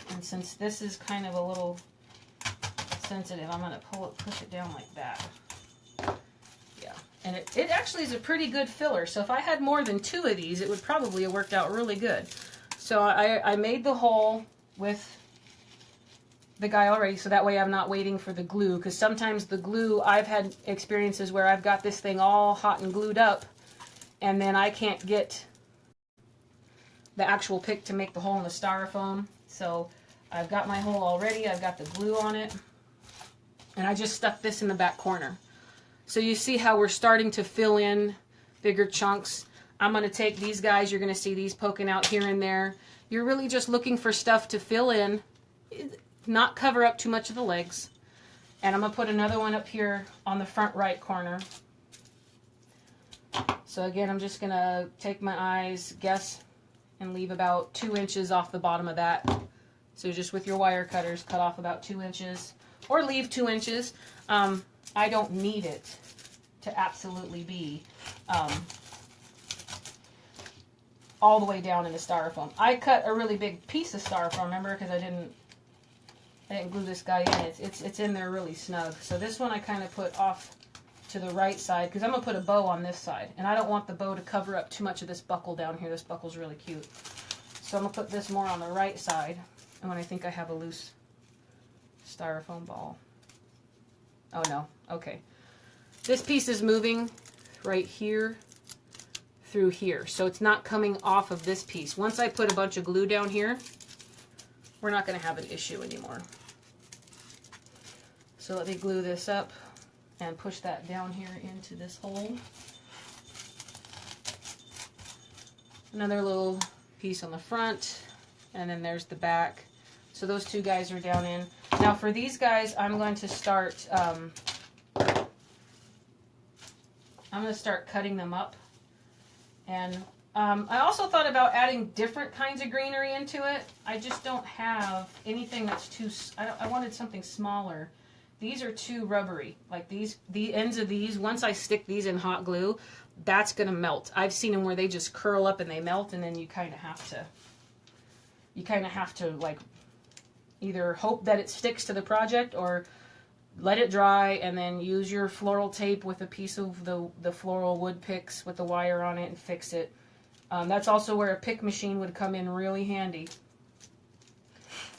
And since this is kind of a little sensitive, I'm going to push it down like that. Yeah. And it actually is a pretty good filler. So if I had more than 2 of these, it would probably have worked out really good. So I made the hole with the guy already, so that way I'm not waiting for the glue, because sometimes the glue, I've had experiences where I've got this thing all hot and glued up, and then I can't get the actual pick to make the hole in the styrofoam. So I've got my hole already, I've got the glue on it, and I just stuck this in the back corner. So you see how we're starting to fill in bigger chunks. I'm going to take these guys, you're going to see these poking out here and there. You're really just looking for stuff to fill in, not cover up too much of the legs. And I'm going to put another one up here on the front right corner. So again, I'm just going to take my eyes, guess, and leave about 2 inches off the bottom of that. So just with your wire cutters, cut off about 2 inches, or leave 2 inches. I don't need it to absolutely be all the way down in the styrofoam. I cut a really big piece of styrofoam, remember, because I didn't glue this guy in. It's in there really snug. So this one I kind of put off to the right side, because I'm going to put a bow on this side. And I don't want the bow to cover up too much of this buckle down here. This buckle's really cute. So I'm going to put this more on the right side. And when I think I have a loose styrofoam ball. Oh no, okay. This piece is moving right here through here. So it's not coming off of this piece. Once I put a bunch of glue down here, we're not going to have an issue anymore. So let me glue this up and push that down here into this hole. Another little piece on the front, and then there's the back. So those 2 guys are down in. Now for these guys, I'm going to start cutting them up. And I also thought about adding different kinds of greenery into it. I just don't have anything that's too... I wanted something smaller. These are too rubbery. Like the ends of these, once I stick these in hot glue, that's going to melt. I've seen them where they just curl up and they melt, and then you kind of have to like either hope that it sticks to the project or let it dry and then use your floral tape with a piece of the floral wood picks with the wire on it and fix it. That's also where a pick machine would come in really handy.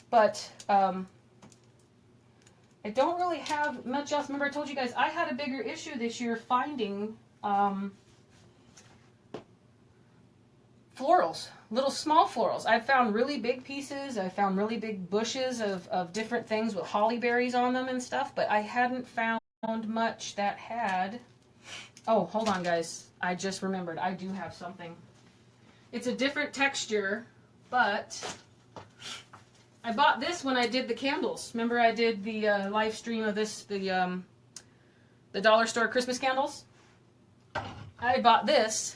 But I don't really have much else. Remember I told you guys I had a bigger issue this year finding florals, little small florals. I found really big pieces. I found really big bushes of different things with holly berries on them and stuff, but I hadn't found much that had... Oh, hold on guys. I just remembered. I do have something. It's a different texture But I bought this when I did the candles. Remember I did the live stream of this, the dollar store Christmas candles? I bought this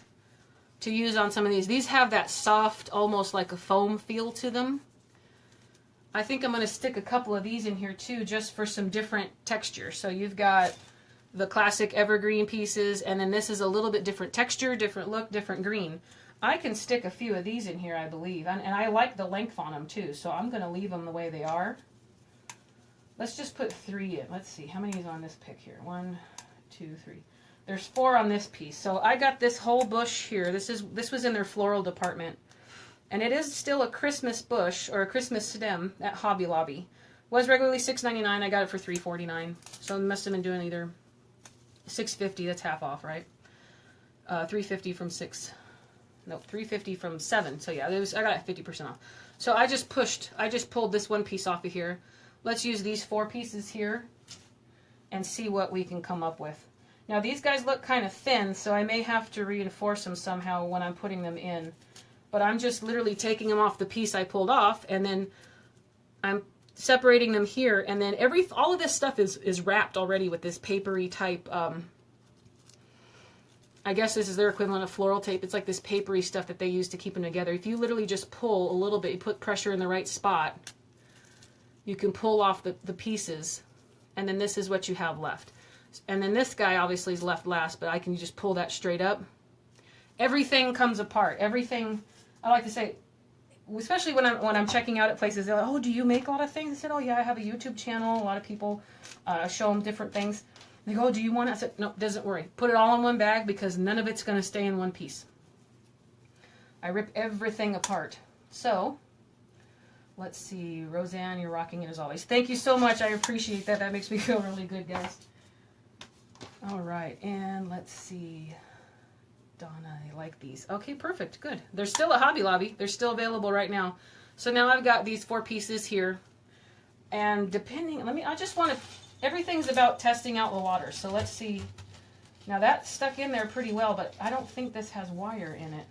to use on some of these. These have that soft, almost like a foam feel to them. I think I'm going to stick a couple of these in here too, just for some different texture. So you've got the classic evergreen pieces, and then this is a little bit different texture, different look, different green. I can stick a few of these in here, I believe, and I like the length on them too, so I'm going to leave them the way they are. Let's just put 3 in. Let's see, how many is on this pick here? 1, 2, 3. There's 4 on this piece. So I got this whole bush here. This was in their floral department. And it is still a Christmas bush, or a Christmas stem at Hobby Lobby. Was regularly $6.99. I got it for $3.49. So it must have been doing either $6.50. That's half off, right? $3.50 from 6. Nope, $3.50 from 7. So yeah, I got it 50% off. So I just pulled this one piece off of here. Let's use these 4 pieces here and see what we can come up with. Now these guys look kind of thin, so I may have to reinforce them somehow when I'm putting them in. But I'm just literally taking them off the piece I pulled off, and then I'm separating them here, and then all of this stuff is wrapped already with this papery type, I guess this is their equivalent of floral tape. It's like this papery stuff that they use to keep them together. If you literally just pull a little bit, you put pressure in the right spot, you can pull off the pieces, and then this is what you have left. And then this guy obviously is left last, but I can just pull that straight up. Everything comes apart. Everything, I like to say, especially when I'm checking out at places, they're like, oh, do you make a lot of things? I said, oh yeah, I have a YouTube channel. A lot of people show them different things. They go, oh, do you want it? I said, no, doesn't worry. Put it all in one bag because none of it's going to stay in one piece. I rip everything apart. So, let's see. Roseanne, you're rocking it as always. Thank you so much. I appreciate that. That makes me feel really good, guys. All right, and let's see. Donna, I like these. Okay, perfect, good. They're still at Hobby Lobby. They're still available right now. So now I've got these 4 pieces here. And depending, I just want to, everything's about testing out the water. So let's see. Now that stuck in there pretty well, but I don't think this has wire in it.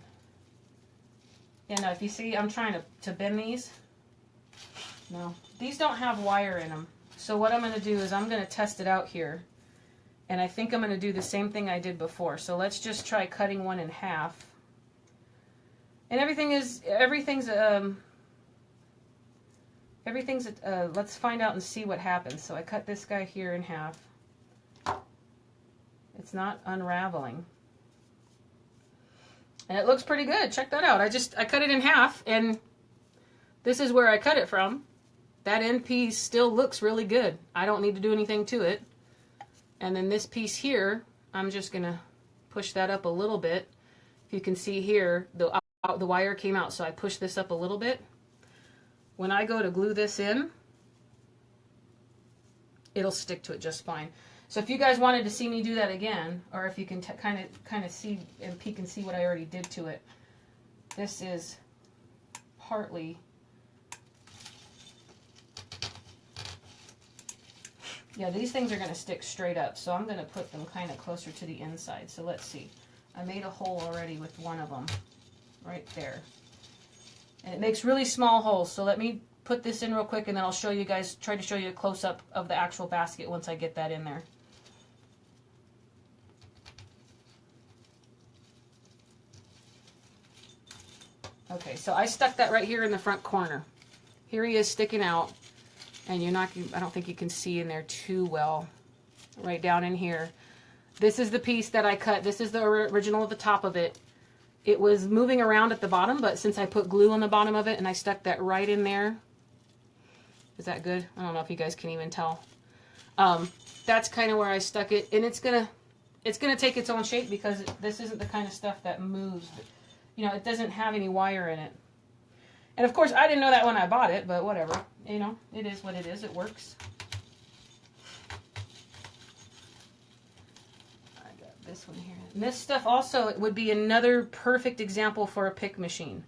And if you see, I'm trying to bend these. No, these don't have wire in them. So what I'm going to do is I'm going to test it out here. And I think I'm going to do the same thing I did before. So let's just try cutting one in half. And everything's let's find out and see what happens. So I cut this guy here in half. It's not unraveling. And it looks pretty good. Check that out. I cut it in half, and this is where I cut it from. That end piece still looks really good. I don't need to do anything to it. And then this piece here, I'm just going to push that up a little bit. If you can see here, the wire came out, so I pushed this up a little bit. When I go to glue this in, it'll stick to it just fine. So if you guys wanted to see me do that again, or if you can kind of see and peek and see what I already did to it, this is partly... Yeah, these things are going to stick straight up, so I'm going to put them kind of closer to the inside. So let's see. I made a hole already with one of them, right there. And it makes really small holes, so let me put this in real quick, and then I'll show you guys, try to show you a close-up of the actual basket once I get that in there. Okay, so I stuck that right here in the front corner. Here he is sticking out. And I don't think you can see in there too well, right down in here. This is the piece that I cut. This is the original at the top of it. It was moving around at the bottom, but since I put glue on the bottom of it and I stuck that right in there. Is that good? I don't know if you guys can even tell. That's kind of where I stuck it. And it's gonna take its own shape because this isn't the kind of stuff that moves. You know, it doesn't have any wire in it. And of course, I didn't know that when I bought it, but whatever. You know, it is what it is. It works. I got this one here. And this stuff also would be another perfect example for a pick machine.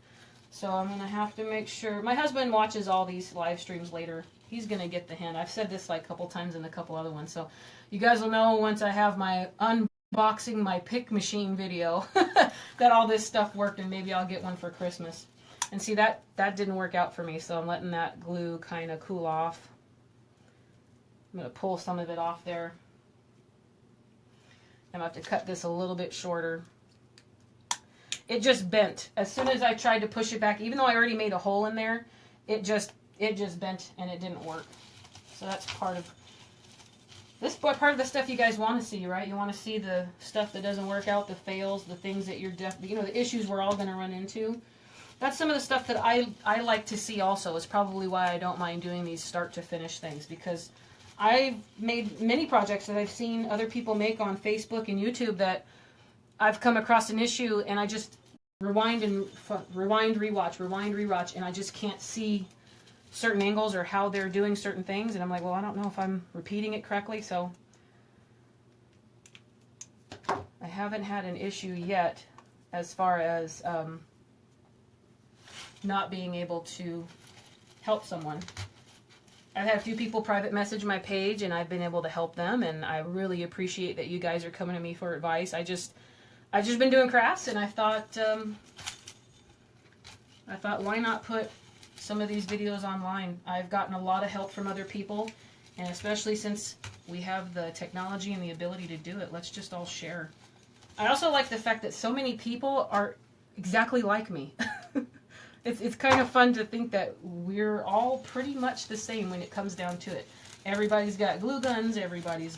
So I'm going to have to make sure. My husband watches all these live streams later. He's going to get the hint. I've said this like a couple times in a couple other ones. So you guys will know once I have my unboxing my pick machine video that all this stuff worked, and maybe I'll get one for Christmas. And see, that didn't work out for me, so I'm letting that glue kind of cool off. I'm going to pull some of it off there. I'm going to have to cut this a little bit shorter. It just bent. As soon as I tried to push it back, even though I already made a hole in there, it just bent and it didn't work. So that's part of this, part of the stuff you guys want to see, right? You want to see the stuff that doesn't work out, the fails, the things that you're the issues we're all going to run into. That's some of the stuff that I like to see also. It's probably why I don't mind doing these start to finish things, because I've made many projects that I've seen other people make on Facebook and YouTube that I've come across an issue and I just rewind, rewatch, and I just can't see certain angles or how they're doing certain things, and I'm like, well, I don't know if I'm repeating it correctly, so I haven't had an issue yet as far as not being able to help someone. I've had a few people private message my page and I've been able to help them, and I really appreciate that you guys are coming to me for advice. I've just been doing crafts, and I thought why not put some of these videos online. I've gotten a lot of help from other people, and especially since we have the technology and the ability to do it, let's just all share. I also like the fact that so many people are exactly like me. It's kind of fun to think that we're all pretty much the same when it comes down to it. Everybody's got glue guns, everyone's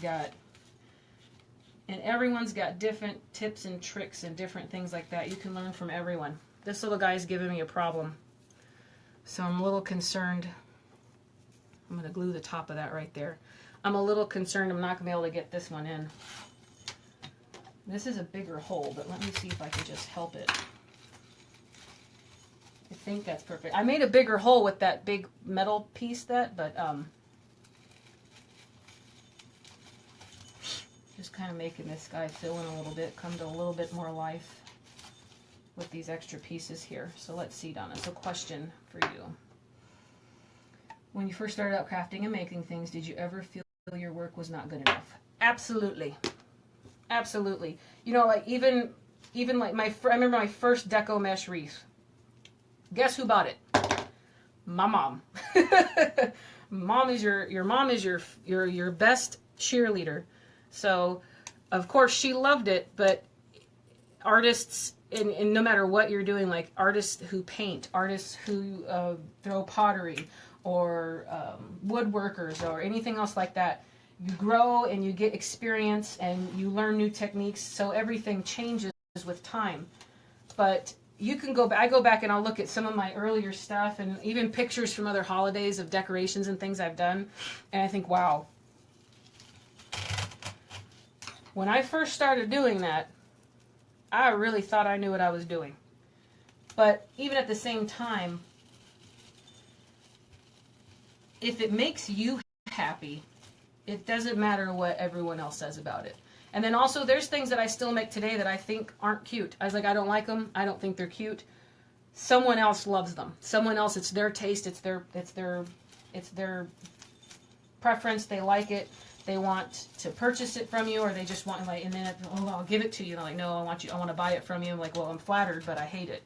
got different tips and tricks and different things like that. You can learn from everyone. This little guy's giving me a problem, so I'm a little concerned. I'm going to glue the top of that right there. I'm a little concerned I'm not going to be able to get this one in. This is a bigger hole, but let me see if I can just help it. I think that's perfect. I made a bigger hole with that big metal piece but just kind of making this guy fill in a little bit, come to a little bit more life with these extra pieces here. So let's see, Donna. So question for you. When you first started out crafting and making things, did you ever feel your work was not good enough? Absolutely. Absolutely. You know, like even like I remember my first deco mesh wreath. Guess who bought it? My mom. Mom is your mom is your best cheerleader. So, of course, she loved it, but artists, and no matter what you're doing, like artists who paint, artists who throw pottery, or woodworkers, or anything else like that, you grow and you get experience and you learn new techniques, so everything changes with time. But you can go back, I go back and I'll look at some of my earlier stuff and even pictures from other holidays of decorations and things I've done, and I think, wow. When I first started doing that, I really thought I knew what I was doing. But even at the same time, if it makes you happy, it doesn't matter what everyone else says about it. And then also, there's things that I still make today that I think aren't cute. I was like, I don't like them. I don't think they're cute. Someone else loves them. Someone else, it's their taste. It's their preference. They like it. They want to purchase it from you, or they just want, like, and then, oh, I'll give it to you. And I'm like, no, I want to buy it from you. I'm like, well, I'm flattered, but I hate it.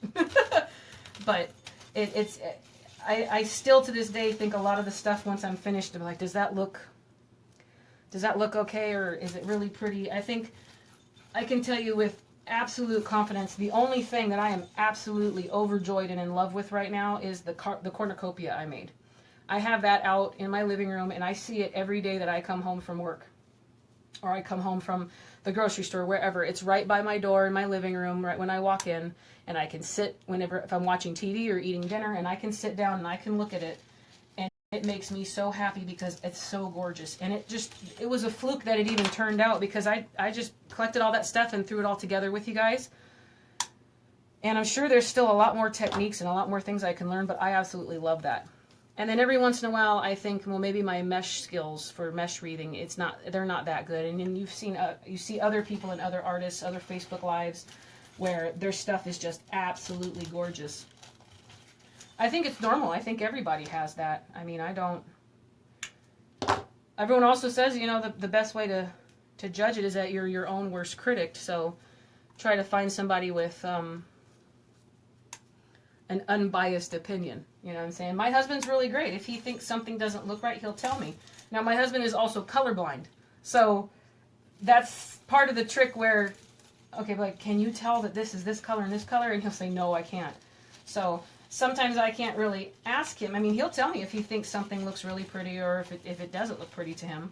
But I still to this day think a lot of the stuff, once I'm finished, I'm like, does that look okay, or is it really pretty? I think I can tell you with absolute confidence, the only thing that I am absolutely overjoyed and in love with right now is the cornucopia I made. I have that out in my living room, and I see it every day that I come home from work, or I come home from the grocery store, wherever. It's right by my door in my living room, right when I walk in, and I can sit whenever, if I'm watching TV or eating dinner, and I can sit down and I can look at it. It makes me so happy because it's so gorgeous. And it was a fluke that it even turned out, because I just collected all that stuff and threw it all together with you guys. And I'm sure there's still a lot more techniques and a lot more things I can learn, but I absolutely love that. And then every once in a while, I think, well, maybe my mesh skills for mesh wreathing, they're not that good. And then you see other people and other artists, other Facebook Lives, where their stuff is just absolutely gorgeous. I think it's normal. I think everybody has that. I mean, everyone also says, you know, the best way to judge it is that you're your own worst critic. So try to find somebody with an an unbiased opinion. You know what I'm saying? My husband's really great. If he thinks something doesn't look right, he'll tell me. Now, my husband is also colorblind. So that's part of the trick where, okay, like, can you tell that this is this color and this color? And he'll say, no, I can't. So sometimes I can't really ask him. I mean, he'll tell me if he thinks something looks really pretty or if it doesn't look pretty to him.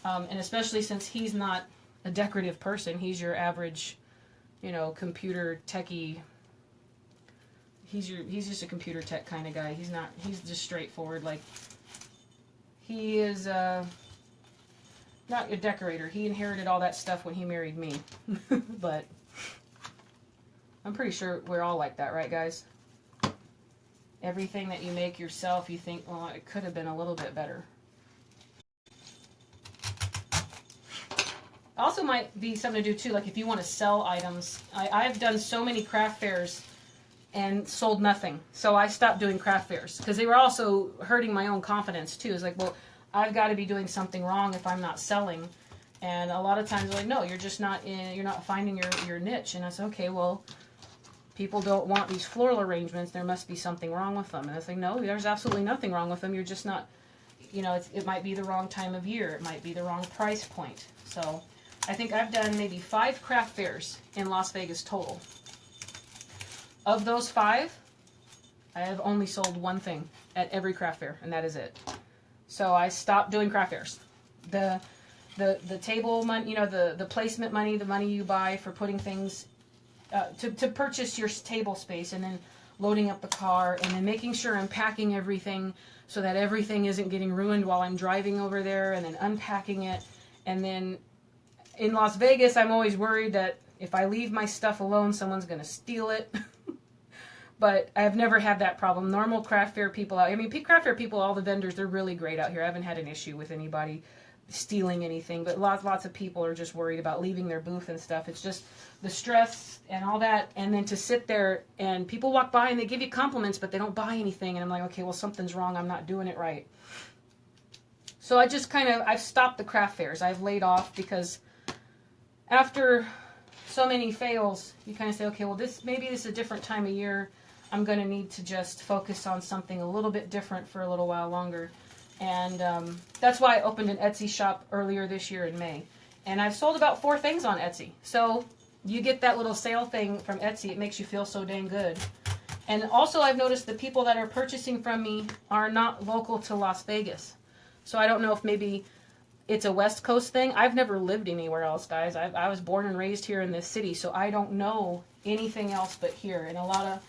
And especially since he's not a decorative person, he's your average, you know, computer techie. He's just a computer tech kind of guy. He's just straightforward. Like, he is not a decorator. He inherited all that stuff when he married me. But I'm pretty sure we're all like that, right, guys? Everything that you make yourself, you think, well, it could have been a little bit better. Also might be something to do, too, like if you want to sell items. I've done so many craft fairs and sold nothing. So I stopped doing craft fairs because they were also hurting my own confidence, too. It's like, well, I've got to be doing something wrong if I'm not selling. And a lot of times they're like, no, you're just not you're not finding your niche. And I said, okay, well, people don't want these floral arrangements. There must be something wrong with them. And I was like, no, there's absolutely nothing wrong with them. You're just not, you know, it might be the wrong time of year. It might be the wrong price point. So I think I've done maybe 5 craft fairs in Las Vegas total. Of those 5, I have only sold one thing at every craft fair, and that is it. So I stopped doing craft fairs. The table money, you know, the placement money, the money you buy for putting things to purchase your table space, and then loading up the car, and then making sure I'm packing everything so that everything isn't getting ruined while I'm driving over there, and then unpacking it. And then in Las Vegas, I'm always worried that if I leave my stuff alone, someone's going to steal it. But I've never had that problem. Normal craft fair people out, I mean, craft fair people, all the vendors, they're really great out here. I haven't had an issue with anybody stealing anything, but lots of people are just worried about leaving their booth and stuff. It's just the stress and all that, and then to sit there and people walk by and they give you compliments, but they don't buy anything, and I'm like, okay, well, something's wrong. I'm not doing it right. So I just I've stopped the craft fairs. I've laid off because after so many fails, you kind of say, okay, well, maybe this is a different time of year. I'm going to need to just focus on something a little bit different for a little while longer. And that's why I opened an Etsy shop earlier this year in May. And I've sold about 4 things on Etsy. So you get that little sale thing from Etsy. It makes you feel so dang good. And also I've noticed the people that are purchasing from me are not local to Las Vegas. So I don't know if maybe it's a West Coast thing. I've never lived anywhere else, guys. I was born and raised here in this city, so I don't know anything else but here. And a lot of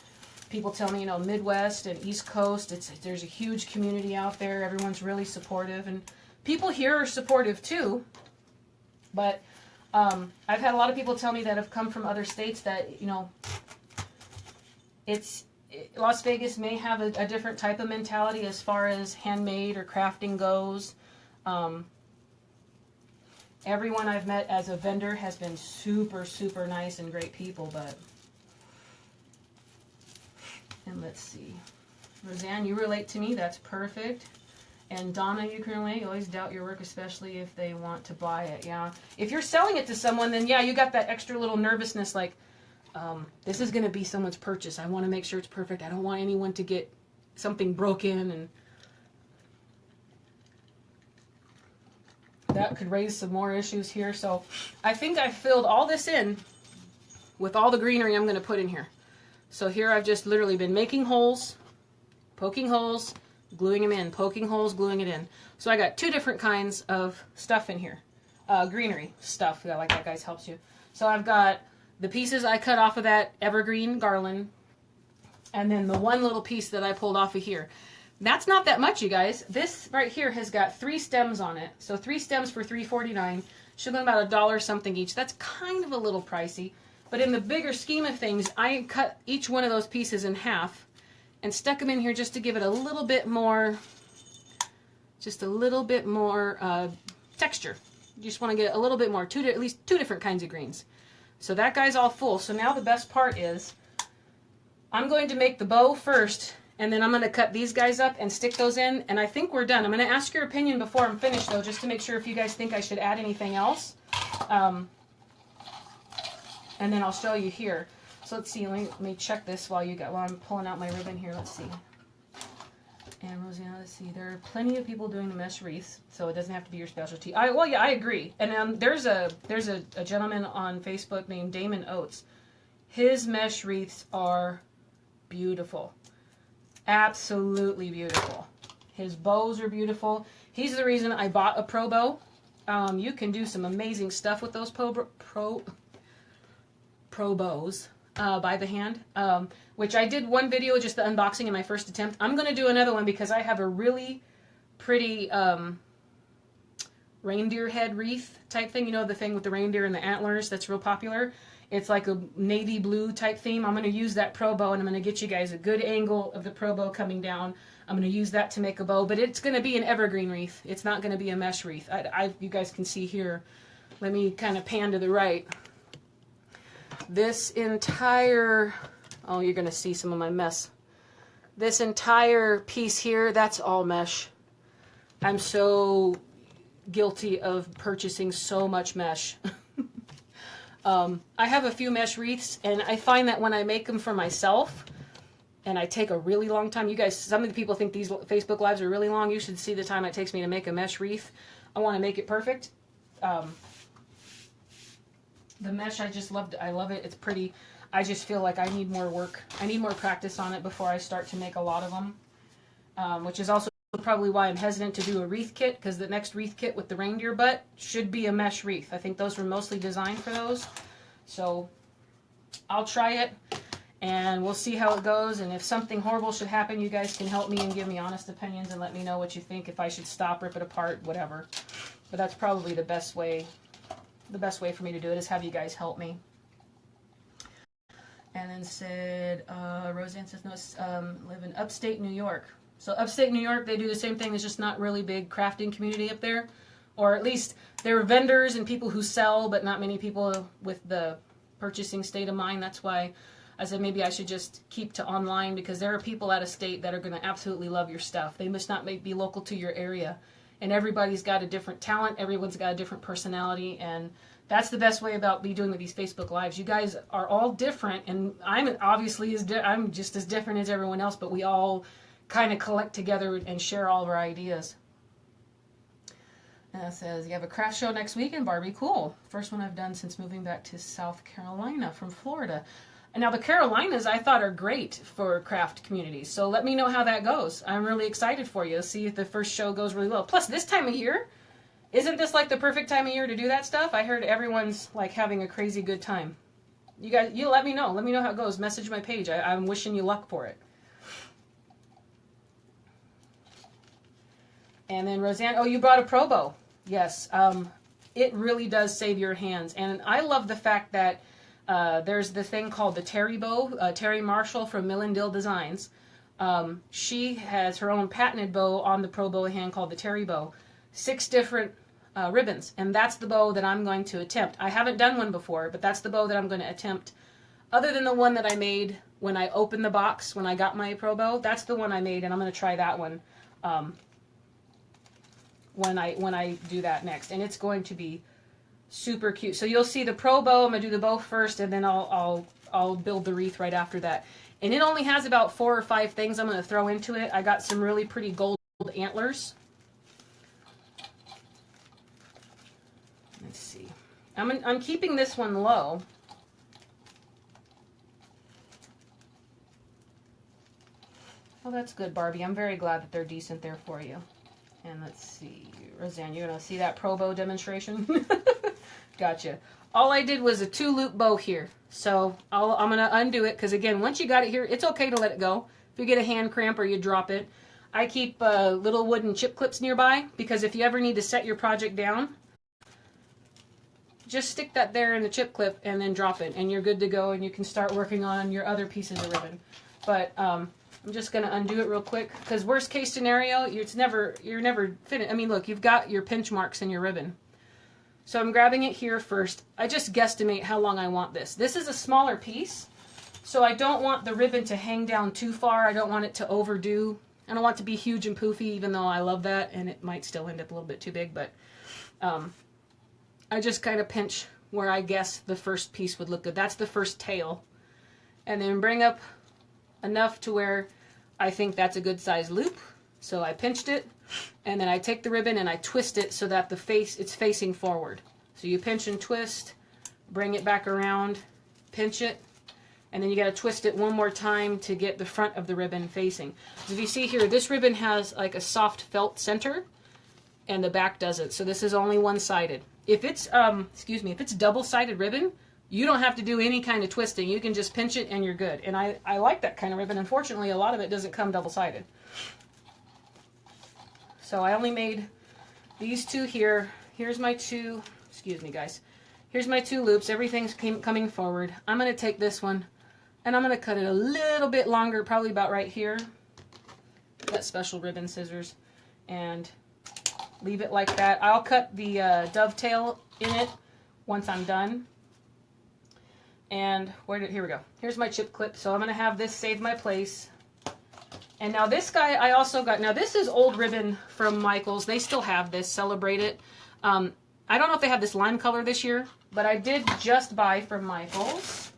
people tell me, you know, Midwest and East Coast, there's a huge community out there. Everyone's really supportive, and people here are supportive too. But I've had a lot of people tell me that have come from other states that, you know, Las Vegas may have a different type of mentality as far as handmade or crafting goes. Everyone I've met as a vendor has been super, super nice and great people, but... And let's see. Roseanne, you relate to me. That's perfect. And Donna, you can relate. You always doubt your work, especially if they want to buy it. Yeah. If you're selling it to someone, then yeah, you got that extra little nervousness like, this is going to be someone's purchase. I want to make sure it's perfect. I don't want anyone to get something broken, and that could raise some more issues here. So I think I filled all this in with all the greenery I'm going to put in here. So here I've just literally been making holes, poking holes, gluing them in, poking holes, gluing it in. So I got 2 different kinds of stuff in here. Greenery stuff, yeah, like that, guys, helps you. So I've got the pieces I cut off of that evergreen garland, and then the one little piece that I pulled off of here. That's not that much, you guys. This right here has got 3 stems on it. So 3 stems for $3.49. Should have been about $1 something each. That's kind of a little pricey. But in the bigger scheme of things, I cut each one of those pieces in half and stuck them in here just to give it a little bit more, texture. You just want to get a little bit more, at least 2 different kinds of greens. So that guy's all full. So now the best part is I'm going to make the bow first, and then I'm going to cut these guys up and stick those in, and I think we're done. I'm going to ask your opinion before I'm finished, though, just to make sure if you guys think I should add anything else. And then I'll show you here. So So let's see, let me check this while I'm pulling out my ribbon here. Let's see. And Rosanna, let's see, there are plenty of people doing the mesh wreaths, so it doesn't have to be your specialty. Well, yeah, I agree. And there's a gentleman on Facebook named Damon Oates. His mesh wreaths are beautiful. Absolutely beautiful. His bows are beautiful. He's the reason I bought a pro bow. You can do some amazing stuff with those pro bows by the hand, which I did one video, just the unboxing in my first attempt. I'm going to do another one because I have a really pretty reindeer head wreath type thing. You know, the thing with the reindeer and the antlers that's real popular. It's like a navy blue type theme. I'm going to use that pro bow, and I'm going to get you guys a good angle of the pro bow coming down. I'm going to use that to make a bow, but it's going to be an evergreen wreath. It's not going to be a mesh wreath. You guys can see here. Let me kind of pan to the right. This entire, oh, you're going to see some of my mess. This entire piece here, that's all mesh. I'm so guilty of purchasing so much mesh. I have a few mesh wreaths, and I find that when I make them for myself, and I take a really long time, you guys, some of the people think these Facebook Lives are really long. You should see the time it takes me to make a mesh wreath. I want to make it perfect. The mesh, I love it. It's pretty. I just feel like I need more work. I need more practice on it before I start to make a lot of them, which is also probably why I'm hesitant to do a wreath kit, because the next wreath kit with the reindeer butt should be a mesh wreath. I think those were mostly designed for those. So I'll try it, and we'll see how it goes. And if something horrible should happen, you guys can help me and give me honest opinions and let me know what you think, if I should stop, rip it apart, whatever. But that's probably the best way. The best way for me to do it is have you guys help me. And then said, Roseanne says, no, live in upstate New York. So upstate New York, they do the same thing. There's just not really big crafting community up there. Or at least there are vendors and people who sell, but not many people with the purchasing state of mind. That's why I said maybe I should just keep to online, because there are people out of state that are going to absolutely love your stuff. They must not be local to your area. And everybody's got a different talent. Everyone's got a different personality. And that's the best way about me doing with these Facebook Lives. You guys are all different. And I'm obviously, I'm just as different as everyone else, but we all kind of collect together and share all of our ideas. And it says, you have a craft show next weekend, Barbie. Cool. First one I've done since moving back to South Carolina from Florida. And now the Carolinas, I thought, are great for craft communities. So let me know how that goes. I'm really excited for you. See if the first show goes really well. Plus, this time of year, isn't this like the perfect time of year to do that stuff? I heard everyone's like having a crazy good time. You guys, you let me know. Let me know how it goes. Message my page. I'm wishing you luck for it. And then Roseanne, oh, you brought a pro bow. Yes, it really does save your hands. And I love the fact that there's the thing called the Terry bow, Terry Marshall from Millendale Designs. She has her own patented bow on the pro bow hand called the Terry bow. 6 different ribbons, and that's the bow that I'm going to attempt. I haven't done one before, but that's the bow that I'm going to attempt. Other than the one that I made when I opened the box, when I got my pro bow, that's the one I made, and I'm going to try that one when I do that next. And it's going to be super cute. So you'll see the pro bow. I'm going to do the bow first, and then I'll build the wreath right after that. And it only has about 4 or 5 things I'm going to throw into it. I got some really pretty gold antlers. Let's see. I'm keeping this one low. Well, that's good, Barbie. I'm very glad that they're decent there for you. And let's see, Roseanne, you're going to see that pro bow demonstration? Gotcha. All I did was a 2-loop bow here. So I'm going to undo it, because again, once you got it here, it's okay to let it go. If you get a hand cramp or you drop it, I keep little wooden chip clips nearby, because if you ever need to set your project down, just stick that there in the chip clip and then drop it, and you're good to go, and you can start working on your other pieces of ribbon. But I'm just going to undo it real quick, because worst case scenario, you're never finished. I mean, look, you've got your pinch marks in your ribbon. So I'm grabbing it here first. I just guesstimate how long I want this. This is a smaller piece, so I don't want the ribbon to hang down too far. I don't want it to overdo. I don't want it to be huge and poofy, even though I love that, and it might still end up a little bit too big, but I just kind of pinch where I guess the first piece would look good. That's the first tail. and then bring up enough to where I think that's a good size loop. So I pinched it, and then I take the ribbon and I twist it so that it's facing forward. So you pinch and twist, bring it back around, pinch it, and then you got to twist it one more time to get the front of the ribbon facing. So if you see here, this ribbon has like a soft felt center, and the back doesn't. So this is only one-sided. If it's if it's double-sided ribbon, you don't have to do any kind of twisting. You can just pinch it and you're good. And I like that kind of ribbon. Unfortunately, a lot of it doesn't come double-sided. So I only made these two here. Here's my two, excuse me guys. Here's my two loops. Everything's coming forward. I'm going to take this one and I'm going to cut it a little bit longer, probably about right here. Got special ribbon scissors, and leave it like that. I'll cut the dovetail in it once I'm done. And here we go. Here's my chip clip. So I'm going to have this save my place. And now this guy I also got. Now this is old ribbon from Michaels. They still have this. Celebrate it. I don't know if they have this lime color this year, but I did just buy from Michaels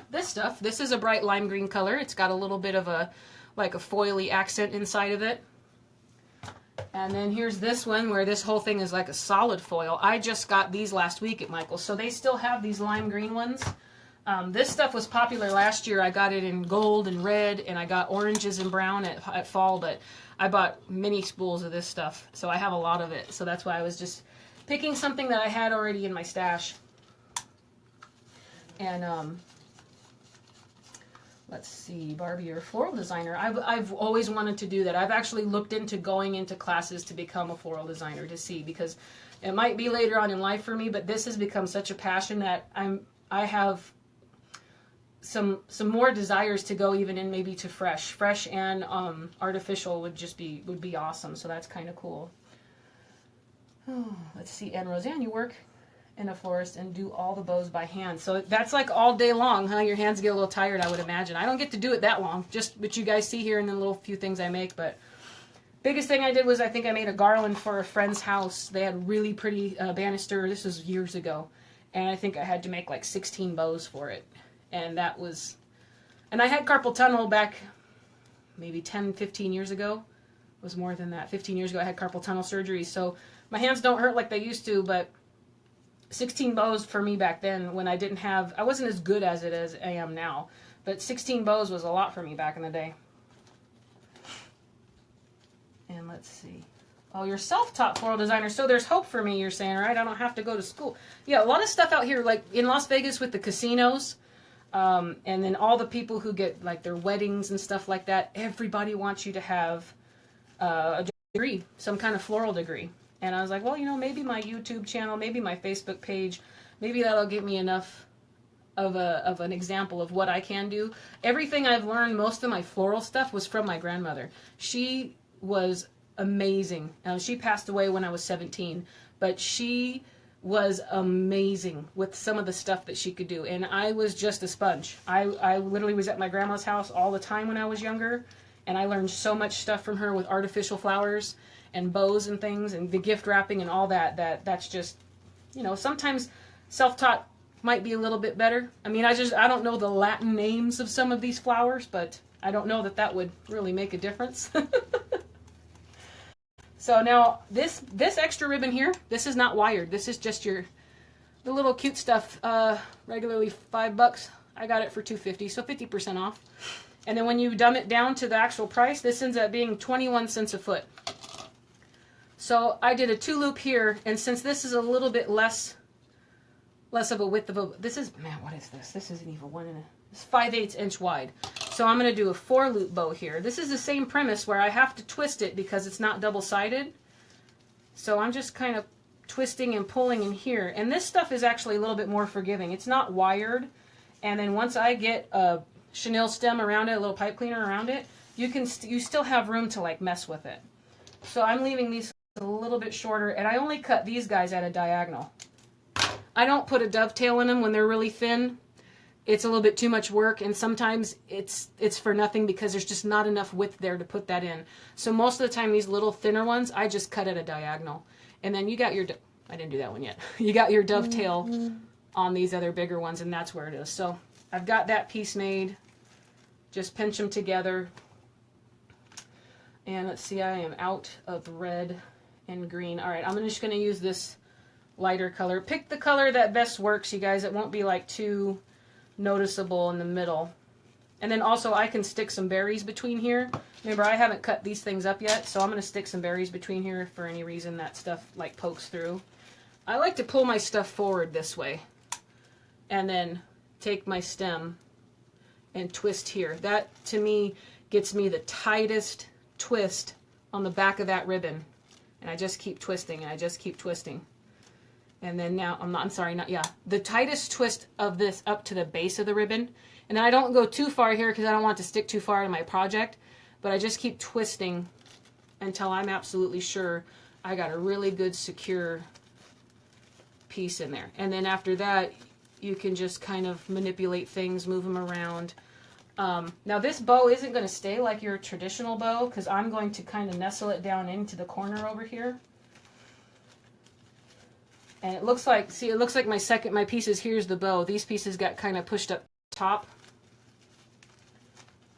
this stuff. This is a bright lime green color. It's got a little bit of a foily accent inside of it. And then here's this one where this whole thing is like a solid foil. I just got these last week at Michael's. So they still have these lime green ones. This stuff was popular last year. I got it in gold and red, and I got oranges and brown at fall, but I bought mini spools of this stuff. So I have a lot of it. So that's why I was just picking something that I had already in my stash. And let's see, Barbie, you're a floral designer. I've always wanted to do that. I've actually looked into going into classes to become a floral designer to see, because it might be later on in life for me, but this has become such a passion that I have some more desires to go even in maybe to fresh and artificial would be awesome. So that's kind of cool. Oh, let's see, and Roseanne, you work in a florist and do all the bows by hand. So that's like all day long, huh? Your hands get a little tired, I would imagine. I don't get to do it that long, just what you guys see here and the little few things I make. But biggest thing I did was I think I made a garland for a friend's house. They had really pretty banister. This was years ago. And I think I had to make like 16 bows for it. And that was, and I had carpal tunnel back maybe 10, 15 years ago. It was more than that. 15 years ago I had carpal tunnel surgery. So my hands don't hurt like they used to, but 16 bows for me back then when I wasn't as good as it as I am now. But 16 bows was a lot for me back in the day. And let's see. Oh, you're self-taught floral designer, so there's hope for me, you're saying, right? I don't have to go to school. Yeah, a lot of stuff out here, like in Las Vegas with the casinos, and then all the people who get like their weddings and stuff like that, everybody wants you to have a degree, some kind of floral degree. And I was like, well, maybe my YouTube channel, maybe my Facebook page, maybe that'll give me enough of an example of what I can do. Everything I've learned, most of my floral stuff was from my grandmother. She was amazing. She passed away when I was 17, but she was amazing with some of the stuff that she could do. And I was just a sponge. I literally was at my grandma's house all the time when I was younger, and I learned so much stuff from her with artificial flowers and bows and things and the gift wrapping and all that's just, sometimes self-taught might be a little bit better. I mean, I don't know the Latin names of some of these flowers, but I don't know that would really make a difference. So now this extra ribbon here, this is not wired. This is just the little cute stuff, regularly $5. I got it for $2.50, so 50% off. And then when you dumb it down to the actual price, this ends up being 21 cents a foot. So I did a 2-loop here, and since this is a little bit less of a width of a, this is, man, what is this? This isn't even it's 5/8 inch wide. So I'm going to do a 4-loop bow here. This is the same premise where I have to twist it because it's not double-sided. So I'm just kind of twisting and pulling in here. And this stuff is actually a little bit more forgiving. It's not wired. And then once I get a chenille stem around it, a little pipe cleaner around it, you still have room to like mess with it. So I'm leaving these a little bit shorter, and I only cut these guys at a diagonal. I don't put a dovetail in them when they're really thin. It's a little bit too much work, and sometimes it's for nothing because there's just not enough width there to put that in. So most of the time, these little thinner ones, I just cut at a diagonal. And then you got your, I didn't do that one yet. You got your dovetail on these other bigger ones, and that's where it is. So I've got that piece made. Just pinch them together. And let's see, I am out of red and green. All right, I'm just going to use this lighter color. Pick the color that best works, you guys. It won't be like too noticeable in the middle. And then also I can stick some berries between here. Remember, I haven't cut these things up yet, so I'm going to stick some berries between here if for any reason that stuff like pokes through. I like to pull my stuff forward this way and then take my stem and twist here. That to me gets me the tightest twist on the back of that ribbon. And I just keep twisting and I just keep twisting. And then now, the tightest twist of this up to the base of the ribbon. And then I don't go too far here because I don't want it to stick too far in my project. But I just keep twisting until I'm absolutely sure I got a really good secure piece in there. And then after that, you can just kind of manipulate things, move them around. Now this bow isn't going to stay like your traditional bow because I'm going to kind of nestle it down into the corner over here. And it looks like, see, it looks like my pieces, here's the bow. These pieces got kind of pushed up top.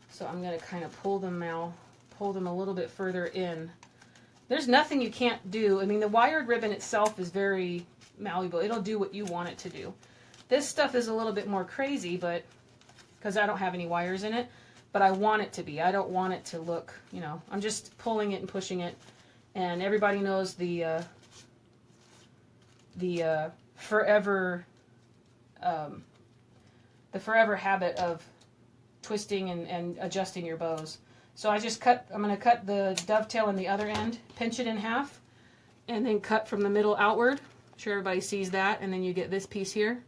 So I'm going to kind of pull them now, pull them a little bit further in. There's nothing you can't do. I mean, the wired ribbon itself is very malleable. It'll do what you want it to do. This stuff is a little bit more crazy, but because I don't have any wires in it, but I want it to be. I don't want it to look, you know, I'm just pulling it and pushing it. And everybody knows the forever habit of twisting and adjusting your bows. So I'm going to cut the dovetail in the other end, pinch it in half, and then cut from the middle outward. I'm sure everybody sees that, and then you get this piece here.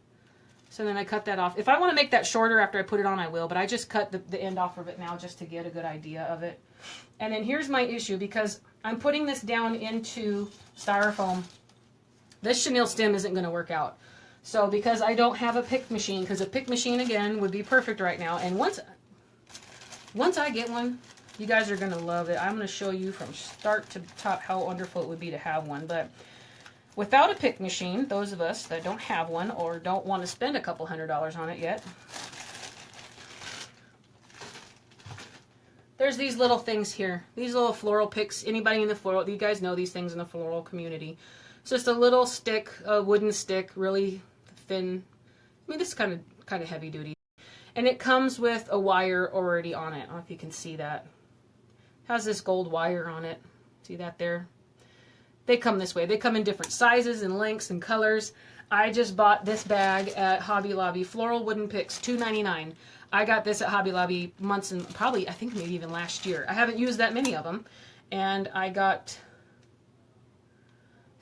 So then I cut that off. If I want to make that shorter after I put it on, I will, but I just cut the end off of it now just to get a good idea of it. And then here's my issue, because I'm putting this down into styrofoam. This chenille stem isn't going to work out. So because I don't have a pick machine, because a pick machine, again, would be perfect right now. And once I get one, you guys are going to love it. I'm going to show you from start to top how wonderful it would be to have one. But without a pick machine, those of us that don't have one or don't want to spend a couple $100s on it yet, there's these little things here. These little floral picks. Anybody in the floral, you guys know these things in the floral community. It's just a little stick, a wooden stick, really thin. I mean, this is kind of heavy duty. And it comes with a wire already on it. I don't know if you can see that. It has this gold wire on it. See that there? They come this way. They come in different sizes and lengths and colors. I just bought this bag at Hobby Lobby. Floral wooden picks, $2.99. I got this at Hobby Lobby months and probably, I think maybe even last year. I haven't used that many of them. And I got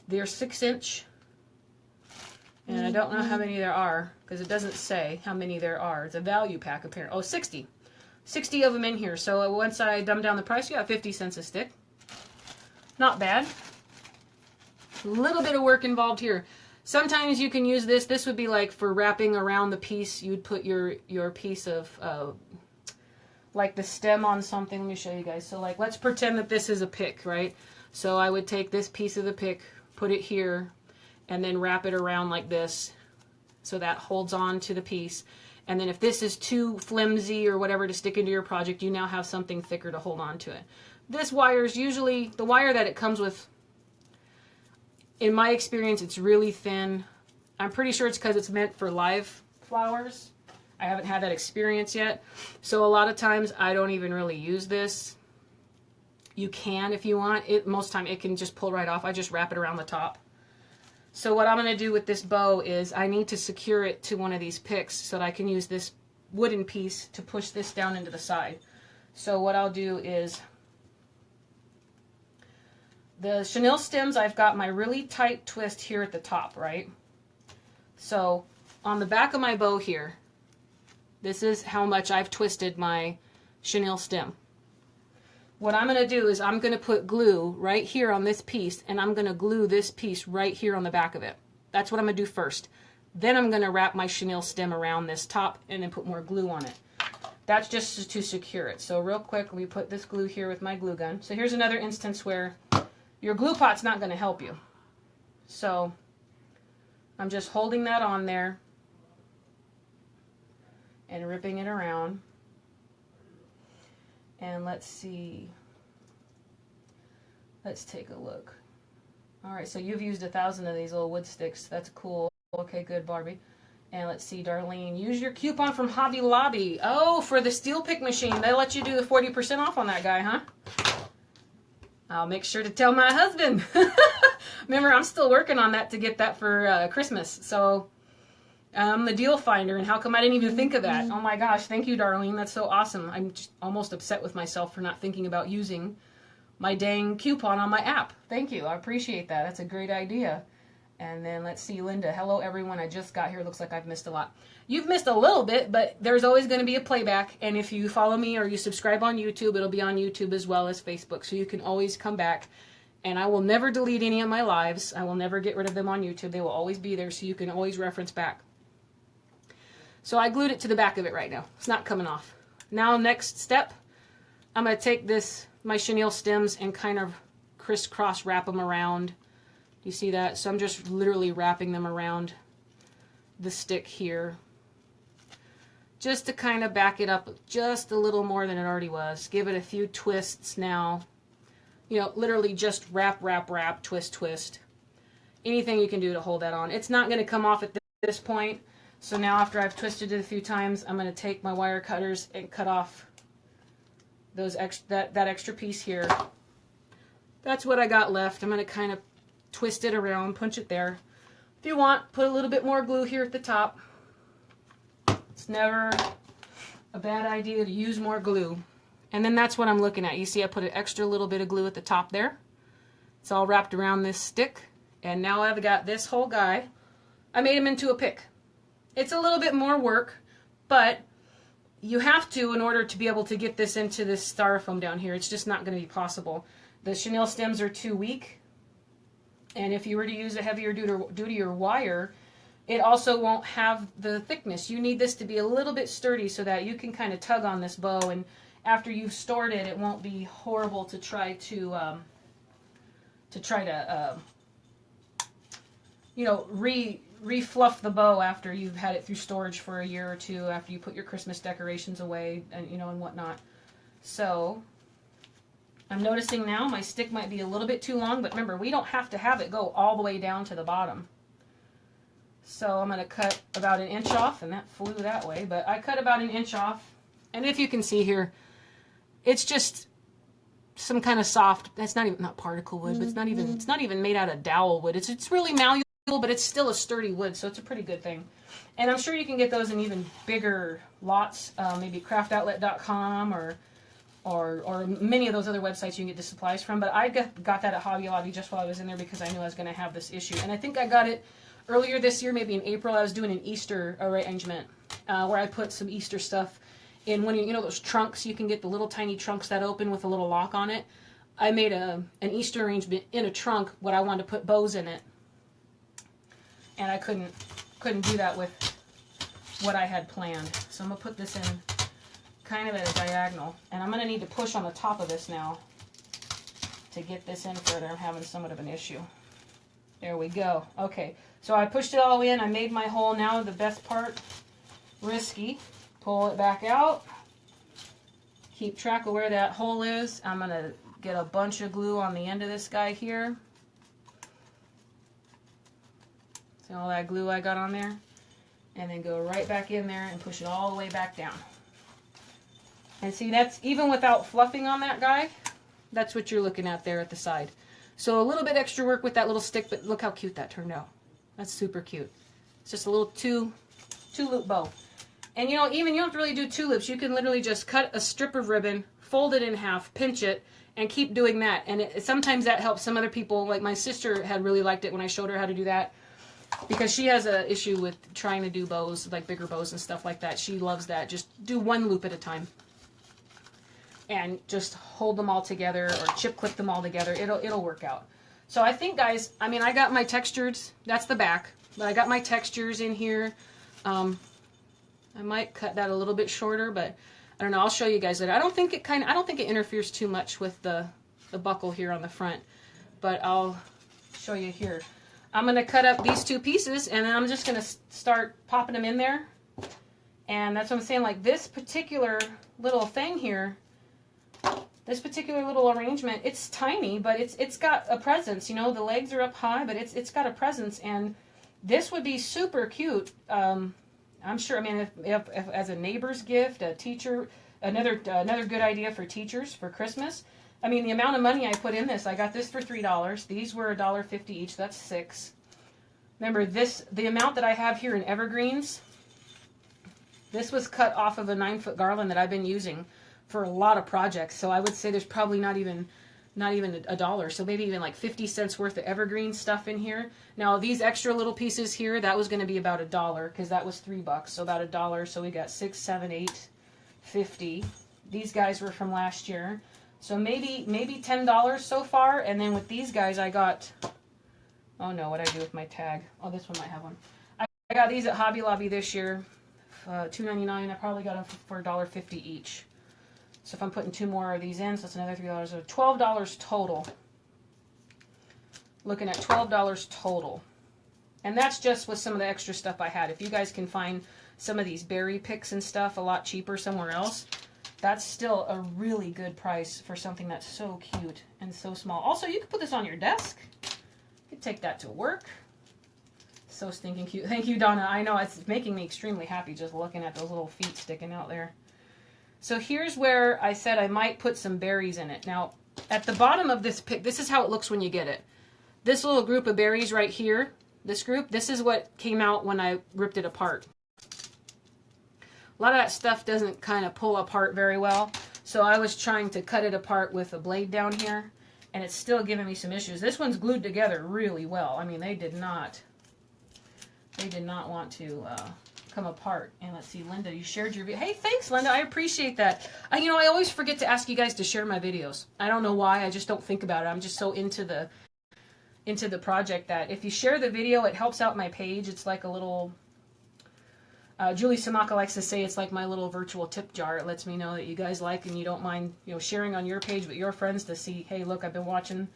their 6-inch. And I don't know how many there are because it doesn't say how many there are. It's a value pack apparently. Oh, 60. 60 of them in here. So once I dumb down the price, you got 50 cents a stick. Not bad. A little bit of work involved here. Sometimes you can use this. This would be like for wrapping around the piece. You'd put your piece of like the stem on something. Let me show you guys. So like let's pretend that this is a pick, right? So I would take this piece of the pick, put it here, and then wrap it around like this so that holds on to the piece. And then if this is too flimsy or whatever to stick into your project, you now have something thicker to hold on to it. This wire is usually, the wire that it comes with, in my experience, it's really thin. I'm pretty sure it's because it's meant for live flowers. I haven't had that experience yet. So a lot of times I don't even really use this. You can if you want. Most of the time it can just pull right off. I just wrap it around the top. So what I'm going to do with this bow is I need to secure it to one of these picks so that I can use this wooden piece to push this down into the side. So what I'll do is, the chenille stems, I've got my really tight twist here at the top, right? So on the back of my bow here, this is how much I've twisted my chenille stem. What I'm going to do is I'm going to put glue right here on this piece, and I'm going to glue this piece right here on the back of it. That's what I'm going to do first. Then I'm going to wrap my chenille stem around this top and then put more glue on it. That's just to secure it. So real quick, we put this glue here with my glue gun. So here's another instance where your glue pot's not going to help you. So I'm just holding that on there, and ripping it around. And let's see. Let's take a look. All right, so you've used 1,000 of these little wood sticks. That's cool. Okay, good, Barbie. And let's see, Darlene, use your coupon from Hobby Lobby. Oh, for the steel pick machine. They let you do the 40% off on that guy, huh? I'll make sure to tell my husband. Remember, I'm still working on that to get that for Christmas. So I'm the deal finder, and how come I didn't even think of that? Oh my gosh, thank you, Darlene. That's so awesome. I'm just almost upset with myself for not thinking about using my dang coupon on my app. Thank you. I appreciate that. That's a great idea. And then let's see, Linda. Hello, everyone. I just got here. Looks like I've missed a lot. You've missed a little bit, but there's always going to be a playback. And if you follow me or you subscribe on YouTube, it'll be on YouTube as well as Facebook. So you can always come back. And I will never delete any of my lives. I will never get rid of them on YouTube. They will always be there, so you can always reference back. So I glued it to the back of it right now. It's not coming off. Now, next step, I'm going to take my chenille stems and kind of crisscross wrap them around. Do you see that? So I'm just literally wrapping them around the stick here, just to kind of back it up just a little more than it already was. Give it a few twists now. You know, literally just wrap, wrap, wrap, twist, twist. Anything you can do to hold that on. It's not going to come off at this point. So now after I've twisted it a few times, I'm going to take my wire cutters and cut off those that extra piece here. That's what I got left. I'm going to kind of twist it around, punch it there. If you want, put a little bit more glue here at the top. It's never a bad idea to use more glue. And then that's what I'm looking at. You see I put an extra little bit of glue at the top there. It's all wrapped around this stick. And now I've got this whole guy. I made him into a pick. It's a little bit more work, but you have to in order to be able to get this into this styrofoam down here. It's just not going to be possible. The chenille stems are too weak. And if you were to use a heavier duty wire, it also won't have the thickness. You need this to be a little bit sturdy so that you can kind of tug on this bow, and after you've stored it, it won't be horrible to try to you know, refluff the bow after you've had it through storage for a year or two, after you put your Christmas decorations away and you know, and whatnot. So I'm noticing now my stick might be a little bit too long, but remember, we don't have to have it go all the way down to the bottom. So I'm going to cut about 1 inch off, and that flew that way, but I cut about 1 inch off. And if you can see here, it's just some kind of soft, it's not even, not particle wood, but it's not even made out of dowel wood. It's really malleable, but it's still a sturdy wood, so it's a pretty good thing. And I'm sure you can get those in even bigger lots, maybe craftoutlet.com or many of those other websites you can get the supplies from. But I got that at Hobby Lobby just while I was in there because I knew I was going to have this issue. And I think I got it earlier this year, maybe in April. I was doing an Easter arrangement where I put some Easter stuff in one of, you know, those trunks. You can get the little tiny trunks that open with a little lock on it. I made an Easter arrangement in a trunk when I wanted to put bows in it. And I couldn't do that with what I had planned. So I'm going to put this in kind of at a diagonal. And I'm going to need to push on the top of this now to get this in further. I'm having somewhat of an issue. There we go. Okay, so I pushed it all in. I made my hole. Now the best part, risky. Pull it back out. Keep track of where that hole is. I'm going to get a bunch of glue on the end of this guy here. See all that glue I got on there? And then go right back in there and push it all the way back down. And see, that's even without fluffing on that guy, that's what you're looking at there at the side. So a little bit extra work with that little stick, but look how cute that turned out. That's super cute. It's just a little two loop bow. And you know, even you don't have to really do 2 loops. You can literally just cut a strip of ribbon, fold it in half, pinch it, and keep doing that. And sometimes that helps. Some other people, like my sister, had really liked it when I showed her how to do that, because she has an issue with trying to do bows, like bigger bows and stuff like that. She loves that. Just do 1 loop at a time. And just hold them all together or chip clip them all together. It'll work out. So I think, guys, I mean, I got my textures. That's the back. But I got my textures in here. I might cut that a little bit shorter, but I don't know. I'll show you guys later. I don't think it interferes too much with the buckle here on the front, but I'll show you here. I'm going to cut up these 2 pieces, and then I'm just going to start popping them in there And that's what I'm saying, like this particular little thing here, this particular little arrangement, it's tiny, but it's got a presence. You know, the legs are up high, but it's got a presence, and this would be super cute. I'm sure. I mean, if as a neighbor's gift, a teacher, another good idea for teachers for Christmas. I mean, the amount of money I put in this, I got this for $3. These were $1.50 each. That's $6. Remember this, the amount that I have here in evergreens. This was cut off of a 9-foot garland that I've been using for a lot of projects. So I would say there's probably not even a dollar. So maybe even like 50 cents worth of evergreen stuff in here. Now these extra little pieces here, that was going to be about $1 because that was $3. So about $1. So we got 6, 7, 8, 50. These guys were from last year. So maybe $10 so far. And then with these guys, I got, oh no, what'd I do with my tag? Oh, this one might have one. I got these at Hobby Lobby this year, $2.99. I probably got them for $1.50 each. So if I'm putting 2 more of these in, so that's another $3. So $12 total. Looking at $12 total. And that's just with some of the extra stuff I had. If you guys can find some of these berry picks and stuff a lot cheaper somewhere else, that's still a really good price for something that's so cute and so small. Also, you could put this on your desk. You could take that to work. So stinking cute. Thank you, Donna. I know it's making me extremely happy just looking at those little feet sticking out there. So here's where I said I might put some berries in it. Now, at the bottom of this pick, this is how it looks when you get it. This little group of berries right here, this group, this is what came out when I ripped it apart. A lot of that stuff doesn't kind of pull apart very well. So I was trying to cut it apart with a blade down here, and it's still giving me some issues. This one's glued together really well. I mean, they did not want to come apart. And let's see, Linda, you shared your video. Hey, thanks, Linda. I appreciate that. You know, I always forget to ask you guys to share my videos. I don't know why. I just don't think about it. I'm just so into the project that if you share the video, it helps out my page. It's like a little, Julie Samaka likes to say it's like my little virtual tip jar. It lets me know that you guys like and you don't mind, you know, sharing on your page with your friends to see, hey, look, I've been watching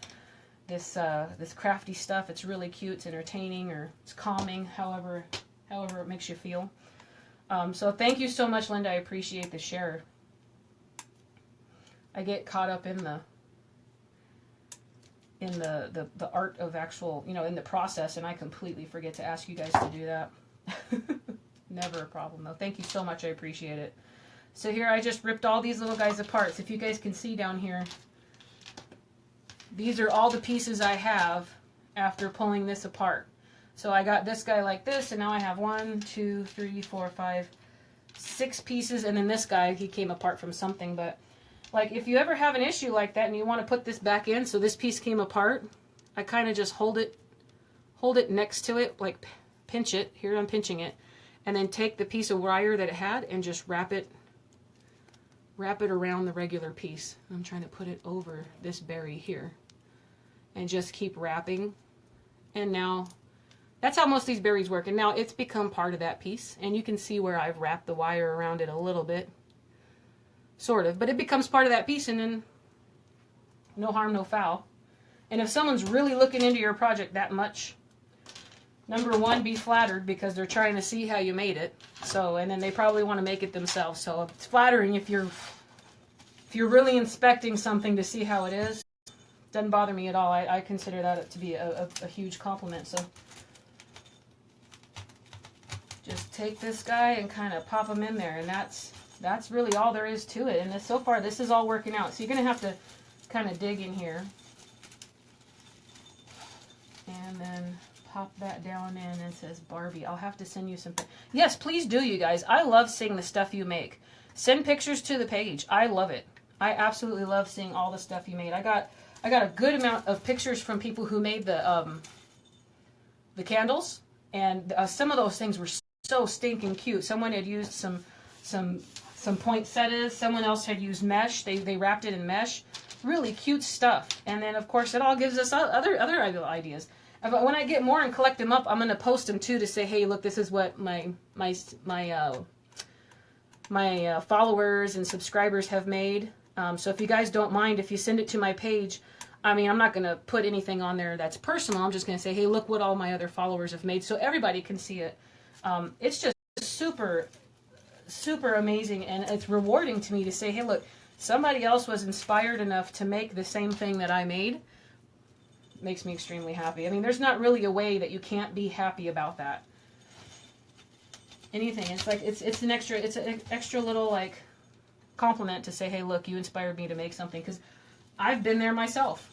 this this crafty stuff. It's really cute, it's entertaining, or it's calming, however it makes you feel. So thank you so much, Linda. I appreciate the share. I get caught up in the art of actual, you know, in the process, and I completely forget to ask you guys to do that. Never a problem though. Thank you so much. I appreciate it. So here I just ripped all these little guys apart. So if you guys can see down here, these are all the pieces I have after pulling this apart. So I got this guy like this, and now I have 1, 2, 3, 4, 5, 6 pieces, and then this guy, he came apart from something. But like if you ever have an issue like that and you want to put this back in, so this piece came apart, I kind of just hold it next to it, like pinch it. Here I'm pinching it, and then take the piece of wire that it had and just wrap it around the regular piece. I'm trying to put it over this berry here and just keep wrapping. And now that's how most of these berries work. And now it's become part of that piece, and you can see where I've wrapped the wire around it a little bit, sort of, but it becomes part of that piece, and then no harm, no foul. And if someone's really looking into your project that much, number one, be flattered, because they're trying to see how you made it. So, and then they probably want to make it themselves. So it's flattering if you're really inspecting something to see how it is. Doesn't bother me at all. I consider that to be a huge compliment. So just take this guy and kind of pop him in there, and that's really all there is to it. And so far, this is all working out. So you're going to have to kind of dig in here and then pop that down in, and it says Barbie. I'll have to send you some. Yes, please do, you guys. I love seeing the stuff you make. Send pictures to the page. I love it. I absolutely love seeing all the stuff you made. I got a good amount of pictures from people who made the candles, and some of those things were so stinking cute. Someone had used some poinsettias. Someone else had used mesh. They wrapped it in mesh. Really cute stuff. And then of course it all gives us other ideas. But when I get more and collect them up, I'm going to post them too to say, hey, look, this is what my followers and subscribers have made. So if you guys don't mind, if you send it to my page, I mean, I'm not going to put anything on there that's personal. I'm just going to say, hey, look what all my other followers have made, so everybody can see it. It's just super, super amazing, and it's rewarding to me to say, hey, look, somebody else was inspired enough to make the same thing that I made. Makes me extremely happy. I mean, there's not really a way that you can't be happy about that. Anything. It's like, it's an extra little, like, compliment to say, hey, look, you inspired me to make something, because I've been there myself.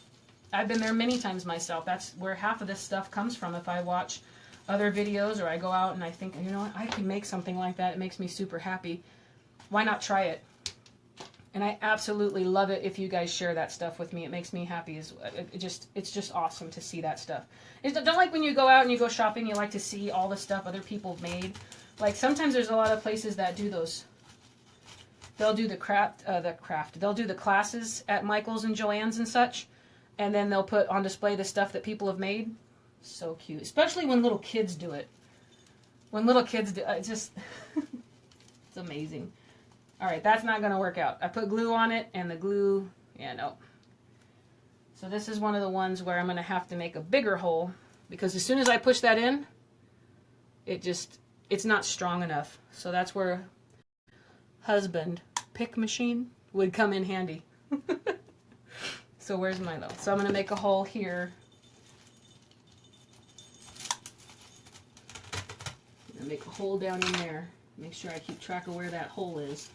I've been there many times myself. That's where half of this stuff comes from. If I watch other videos or I go out and I think, you know what, I can make something like that. It makes me super happy. Why not try it? And I absolutely love it if you guys share that stuff with me. It makes me happy. It's just awesome to see that stuff. Don't like when you go out and you go shopping, you like to see all the stuff other people have made. Like sometimes there's a lot of places that do those. They'll do they'll do the classes at Michael's and Joann's and such, and then they'll put on display the stuff that people have made. So cute, especially when little kids do it. When little kids do it, just it's amazing. All right, that's not going to work out. I put glue on it, and the glue, yeah, no. So this is one of the ones where I'm going to have to make a bigger hole, because as soon as I push that in, it's not strong enough. So that's where husband pick machine would come in handy. So where's my though? So I'm going to make a hole here. I'm going to make a hole down in there. Make sure I keep track of where that hole is.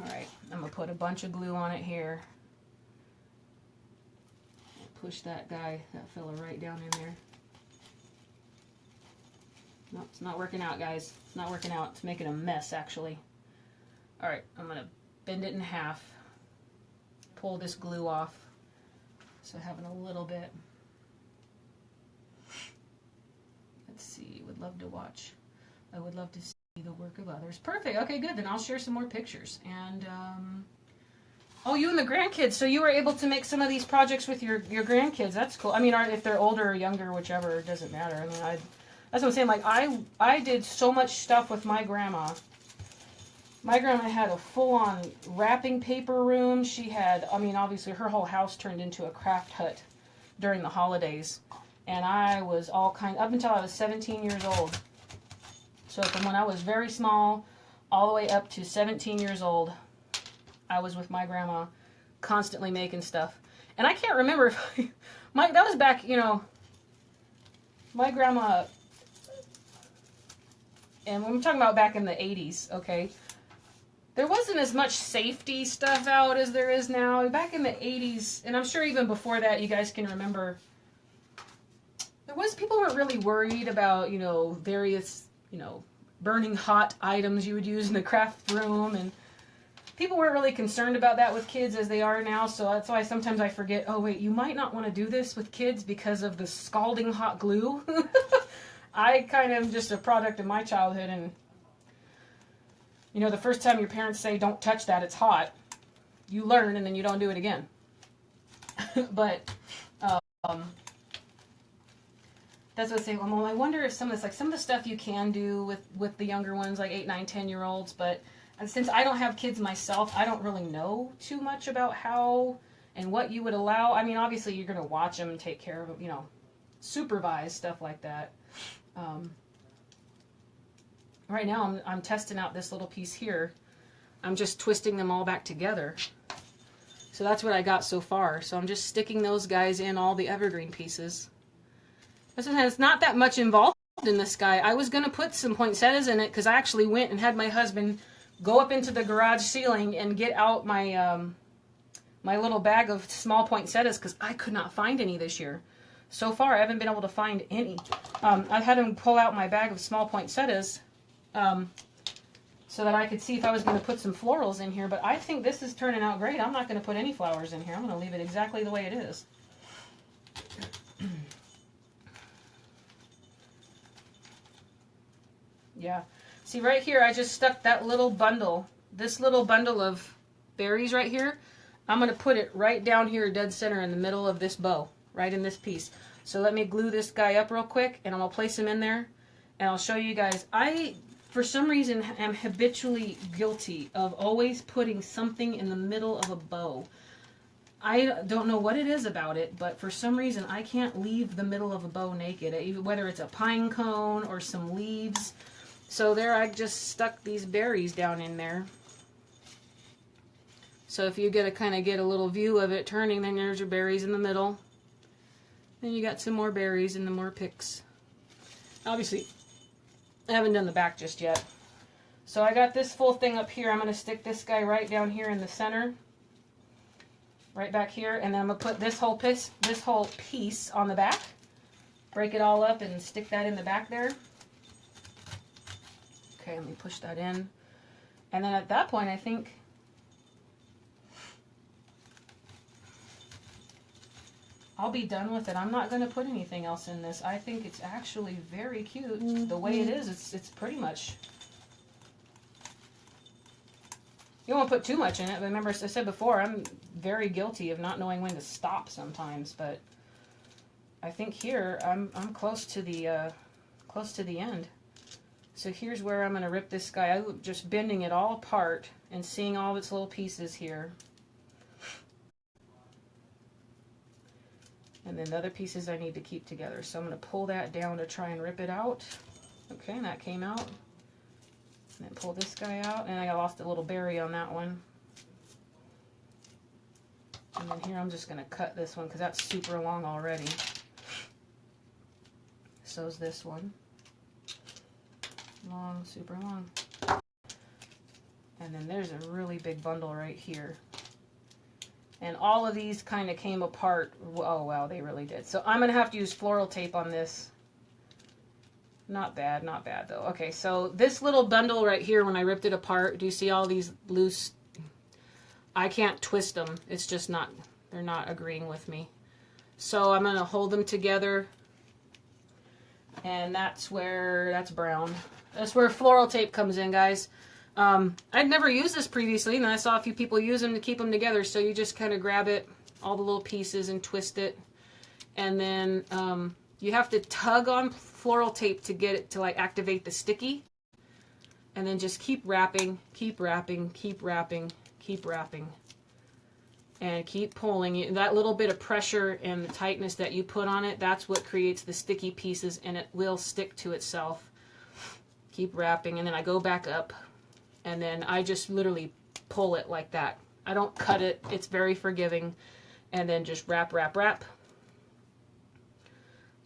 Alright, I'm going to put a bunch of glue on it here. Push that fella right down in there. Nope, it's not working out, guys. It's not working out. It's making a mess, actually. Alright, I'm going to bend it in half. Pull this glue off. So having a little bit. Let's see, would love to watch. I would love to see the work of others. Perfect. Okay, good. Then I'll share some more pictures. And, oh, you and the grandkids. So you were able to make some of these projects with your grandkids. That's cool. I mean, if they're older or younger, whichever, it doesn't matter. I mean, that's what I'm saying. Like, I did so much stuff with my grandma. My grandma had a full-on wrapping paper room. She had, I mean, obviously her whole house turned into a craft hut during the holidays. And I was up until I was 17 years old. So from when I was very small all the way up to 17 years old, I was with my grandma constantly making stuff. And I can't remember if that was back, you know, my grandma, and when we're talking about back in the 80s, okay, there wasn't as much safety stuff out as there is now. Back in the 80s, and I'm sure even before that, you guys can remember, people weren't really worried about, you know, various, you know, burning hot items you would use in the craft room, and people weren't really concerned about that with kids as they are now. So that's why sometimes I forget, oh wait, you might not want to do this with kids because of the scalding hot glue. I kind of just a product of my childhood, and you know, the first time your parents say don't touch that, it's hot, you learn and then you don't do it again. But that's what I say. Well, I wonder if some of the stuff you can do with the younger ones, like 8, 9, 10-year-olds. But since I don't have kids myself, I don't really know too much about how and what you would allow. I mean, obviously you're going to watch them and take care of them, you know, supervise stuff like that. Right now I'm testing out this little piece here. I'm just twisting them all back together. So that's what I got so far. So I'm just sticking those guys in all the evergreen pieces. It's not that much involved in this guy. I was going to put some poinsettias in it because I actually went and had my husband go up into the garage ceiling and get out my my little bag of small poinsettias because I could not find any this year. So far, I haven't been able to find any. I've had him pull out my bag of small poinsettias so that I could see if I was going to put some florals in here. But I think this is turning out great. I'm not going to put any flowers in here. I'm going to leave it exactly the way it is. Yeah. See right here, I just stuck that little bundle, this little bundle of berries right here. I'm going to put it right down here, dead center in the middle of this bow, right in this piece. So let me glue this guy up real quick, and I'm going to place him in there, and I'll show you guys. I, for some reason, am habitually guilty of always putting something in the middle of a bow. I don't know what it is about it, but for some reason, I can't leave the middle of a bow naked, whether it's a pine cone or some leaves. So there I just stuck these berries down in there. So if you get to kind of get a little view of it turning, then there's your berries in the middle. Then you got some more berries and the more picks. Obviously, I haven't done the back just yet. So I got this full thing up here. I'm going to stick this guy right down here in the center. Right back here. And then I'm going to put this whole piece on the back. Break it all up and stick that in the back there. Okay, let me push that in. And then at that point, I think I'll be done with it. I'm not going to put anything else in this. I think it's actually very cute. The way it is, it's pretty much... You won't put too much in it. But remember, as I said before, I'm very guilty of not knowing when to stop sometimes. But I think here I'm close to the end. So here's where I'm going to rip this guy. I'm just bending it all apart and seeing all its little pieces here. And then the other pieces I need to keep together. So I'm going to pull that down to try and rip it out. Okay, and that came out. And then pull this guy out. And I lost a little berry on that one. And then here I'm just going to cut this one because that's super long already. So's this one. Long, super long. And then there's a really big bundle right here. And all of these kind of came apart. Oh, wow, they really did. So I'm going to have to use floral tape on this. Not bad, not bad, though. Okay, so this little bundle right here, when I ripped it apart, do you see all these loose... I can't twist them. It's just not... They're not agreeing with me. So I'm going to hold them together. And that's where... That's brown. That's where floral tape comes in, guys. I'd never used this previously, and I saw a few people use them to keep them together. So you just kind of grab it, all the little pieces, and twist it. And then you have to tug on floral tape to get it to like activate the sticky. And then just keep wrapping, keep wrapping, keep wrapping, keep wrapping. And keep pulling. That little bit of pressure and the tightness that you put on it, that's what creates the sticky pieces, and it will stick to itself. Keep wrapping, and then I go back up. And then I just literally pull it like that. I don't cut it. It's very forgiving. And then just wrap, wrap, wrap.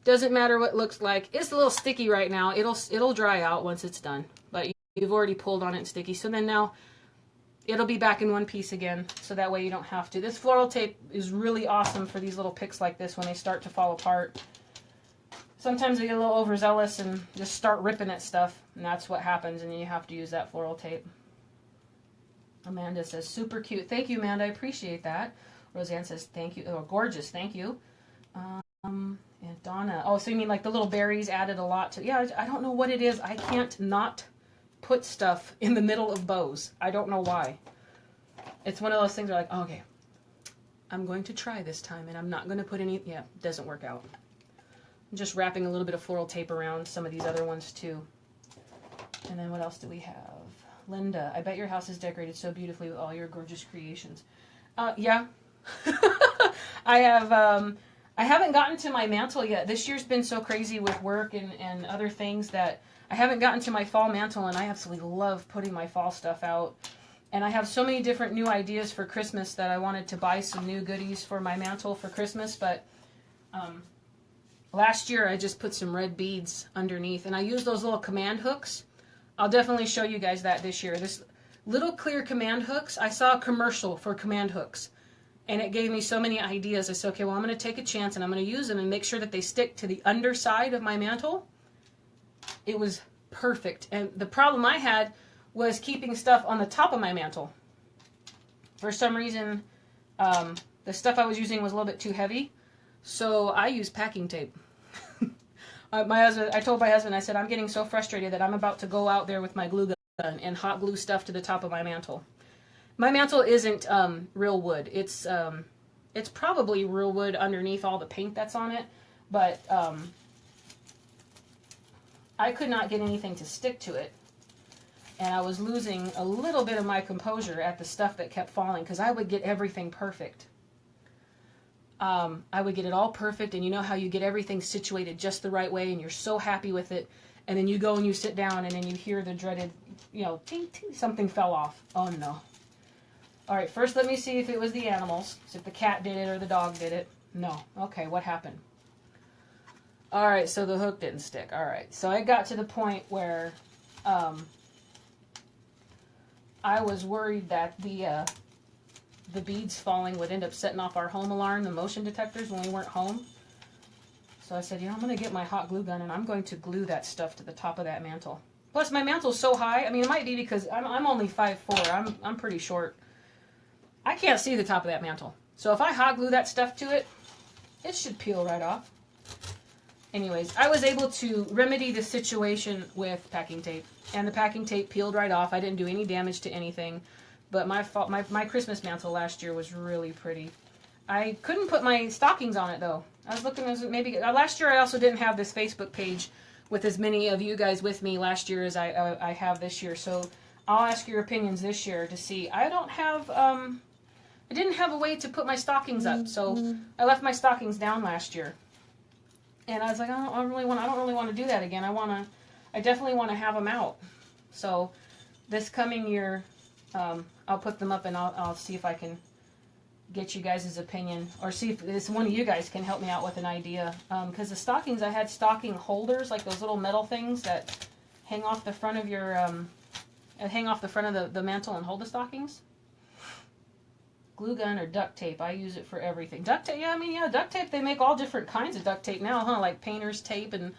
Doesn't matter what it looks like. It's a little sticky right now. It'll dry out once it's done. But you've already pulled on it and sticky. So then now it'll be back in one piece again. So that way you don't have to. This floral tape is really awesome for these little picks like this when they start to fall apart. Sometimes I get a little overzealous and just start ripping at stuff, and that's what happens, and you have to use that floral tape. Amanda says, super cute. Thank you, Amanda. I appreciate that. Roseanne says, thank you. Oh, gorgeous. Thank you. And Donna. Oh, so you mean like the little berries added a lot to... Yeah, I don't know what it is. I can't not put stuff in the middle of bows. I don't know why. It's one of those things where like, oh, okay, I'm going to try this time, and I'm not going to put any... Yeah, it doesn't work out. I'm just wrapping a little bit of floral tape around some of these other ones too. And then what else do we have? Linda, I bet your house is decorated so beautifully with all your gorgeous creations. Yeah. I haven't gotten to my mantle yet. This year's been so crazy with work and other things that I haven't gotten to my fall mantle, and I absolutely love putting my fall stuff out. And I have so many different new ideas for Christmas that I wanted to buy some new goodies for my mantle for Christmas, but last year I just put some red beads underneath, and I used those little command hooks. I'll definitely show you guys that this year. This little clear command hooks, I saw a commercial for command hooks, and it gave me so many ideas. I said, okay, well, I'm going to take a chance, and I'm going to use them and make sure that they stick to the underside of my mantle. It was perfect, and the problem I had was keeping stuff on the top of my mantle. For some reason, the stuff I was using was a little bit too heavy, so I used packing tape. I told my husband, I said, I'm getting so frustrated that I'm about to go out there with my glue gun and hot glue stuff to the top of my mantle. My mantle isn't real wood. It's probably real wood underneath all the paint that's on it, but I could not get anything to stick to it. And I was losing a little bit of my composure at the stuff that kept falling, because I would get everything perfect. I would get it all perfect, and you know how you get everything situated just the right way, and you're so happy with it, and then you go and you sit down, and then you hear the dreaded, you know, ting, ting, something fell off. Oh no. All right, first let me see if it was the animals, if the cat did it or the dog did it. No. Okay, what happened? All right, so the hook didn't stick. All right, so I got to the point where I was worried that the beads falling would end up setting off our home alarm, the motion detectors, when we weren't home. So I said, you know, I'm going to get my hot glue gun and I'm going to glue that stuff to the top of that mantle. Plus, my mantle's so high. I mean, it might be because I'm only 5'4". I'm pretty short. I can't see the top of that mantle. So if I hot glue that stuff to it, it should peel right off. Anyways, I was able to remedy the situation with packing tape. And the packing tape peeled right off. I didn't do any damage to anything. But my Christmas mantle last year was really pretty. I couldn't put my stockings on it, though. I was looking as maybe... last year I also didn't have this Facebook page with as many of you guys with me last year as I have this year. So I'll ask your opinions this year to see. I don't have... I didn't have a way to put my stockings up, so I left my stockings down last year. And I was like, I don't really want to do that again. I definitely want to have them out. So this coming year, I'll put them up and I'll see if I can get you guys' opinion, or see if this one of you guys can help me out with an idea. Because the stockings, I had stocking holders, like those little metal things that hang off the front of your, the mantle and hold the stockings. Glue gun or duct tape. I use it for everything. Duct tape, yeah, duct tape, they make all different kinds of duct tape now, huh? Like painter's tape and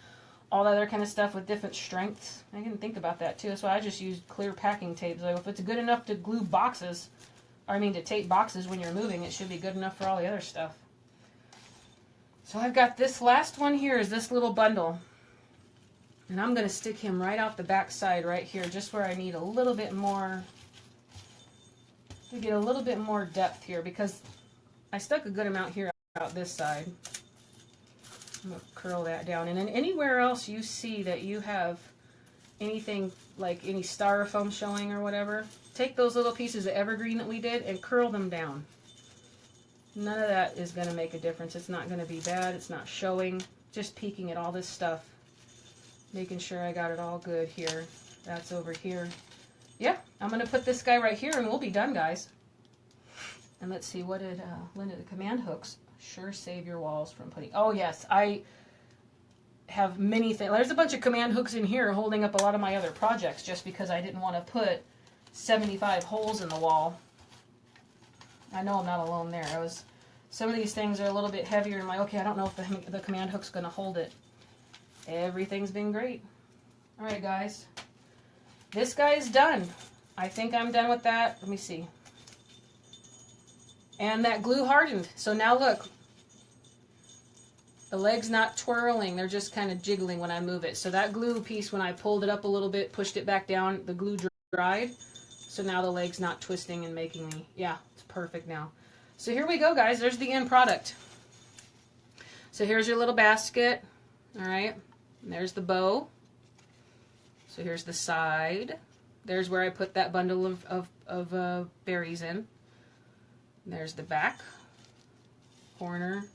all that other kind of stuff with different strengths. I didn't think about that too. So I just used clear packing tape. So if it's good enough to glue boxes, to tape boxes when you're moving, it should be good enough for all the other stuff. So I've got this last one here, is this little bundle. And I'm going to stick him right out the back side right here, just where I need a little bit more... to get a little bit more depth here, because I stuck a good amount here out this side. I'm going to curl that down. And then anywhere else you see that you have anything like any styrofoam showing or whatever, take those little pieces of evergreen that we did and curl them down. None of that is going to make a difference. It's not going to be bad. It's not showing. Just peeking at all this stuff. Making sure I got it all good here. That's over here. Yeah, I'm going to put this guy right here and we'll be done, guys. And let's see, what did Linda, the command hooks sure save your walls from putting... Oh, yes, I have many things. There's a bunch of command hooks in here holding up a lot of my other projects just because I didn't want to put 75 holes in the wall. I know I'm not alone there. Some of these things are a little bit heavier. I'm like, okay, I don't know if the command hook's going to hold it. Everything's been great. All right, guys. This guy is done. I think I'm done with that. Let me see. And that glue hardened. So now look. The leg's not twirling. They're just kind of jiggling when I move it. So that glue piece, when I pulled it up a little bit, pushed it back down, the glue dried. So now the leg's not twisting and making me... Yeah, it's perfect now. So here we go, guys. There's the end product. So here's your little basket. All right. And there's the bow. So here's the side. There's where I put that bundle of berries in. And there's the back corner,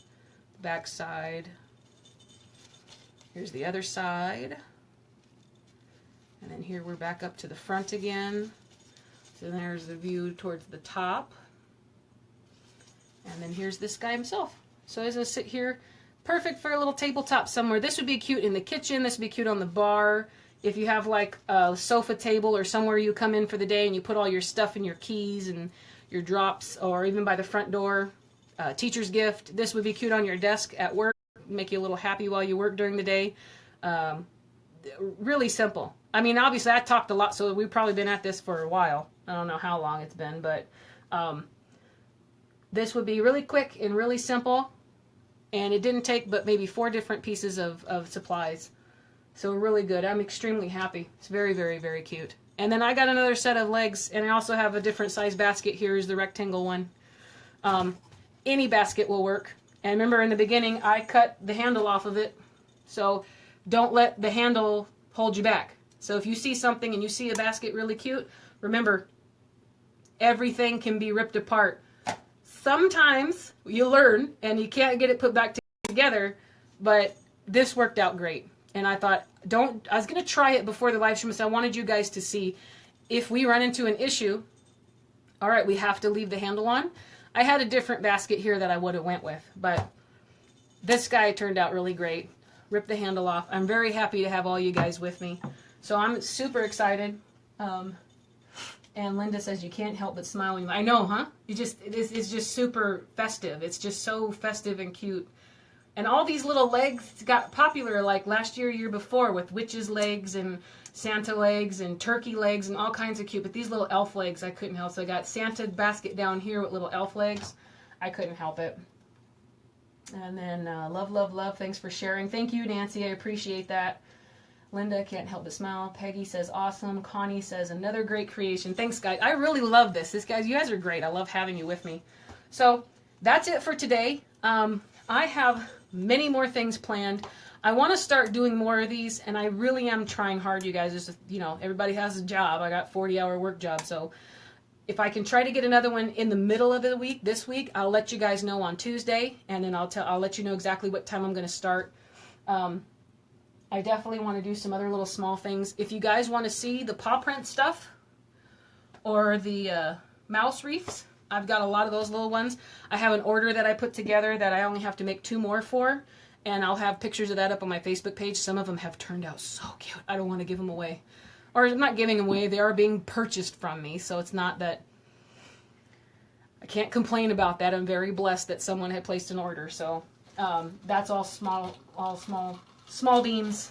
back side. Here's the other side. And then here we're back up to the front again. So there's the view towards the top. And then here's this guy himself. So as I sit here, perfect for a little tabletop somewhere. This would be cute in the kitchen. This would be cute on the bar. If you have like a sofa table or somewhere you come in for the day and you put all your stuff and your keys and your drops, or even by the front door, teacher's gift, this would be cute on your desk at work, make you a little happy while you work during the day. Really simple. I mean, obviously I talked a lot, so we've probably been at this for a while. I don't know how long it's been, but this would be really quick and really simple, and it didn't take but maybe 4 different pieces of supplies. So really good. I'm extremely happy. It's very, very, very cute. And then I got another set of legs, and I also have a different size basket. Here is the rectangle one. Any basket will work. And remember in the beginning, I cut the handle off of it. So don't let the handle hold you back. So if you see something and you see a basket really cute, remember, everything can be ripped apart. Sometimes you learn and you can't get it put back together, but this worked out great. And I thought, I was going to try it before the live stream, so I wanted you guys to see if we run into an issue. All right, we have to leave the handle on. I had a different basket here that I would have went with, but this guy turned out really great. Rip the handle off. I'm very happy to have all you guys with me. So I'm super excited. And Linda says you can't help but smile when you... I know, huh? It's just super festive. It's just so festive and cute. And all these little legs got popular like last year before, with witches' legs and Santa legs and turkey legs and all kinds of cute. But these little elf legs, I couldn't help. So I got Santa basket down here with little elf legs. I couldn't help it. And then love, love, love. Thanks for sharing. Thank you, Nancy. I appreciate that. Linda, can't help but smile. Peggy says, awesome. Connie says, another great creation. Thanks, guys. I really love this. Guys, you guys are great. I love having you with me. So that's it for today. I have many more things planned. I want to start doing more of these, and I really am trying hard, you guys. Just, everybody has a job. I got 40-hour work job, so if I can try to get another one in the middle of the week, this week, I'll let you guys know on Tuesday, and then I'll let you know exactly what time I'm going to start. I definitely want to do some other little small things. If you guys want to see the paw print stuff or the mouse wreaths, I've got a lot of those little ones. I have an order that I put together that I only have to make 2 more for, and I'll have pictures of that up on my Facebook page. Some of them have turned out so cute. I don't want to give them away. Or I'm not giving them away. They are being purchased from me, so it's not that... I can't complain about that. I'm very blessed that someone had placed an order. So that's all small beans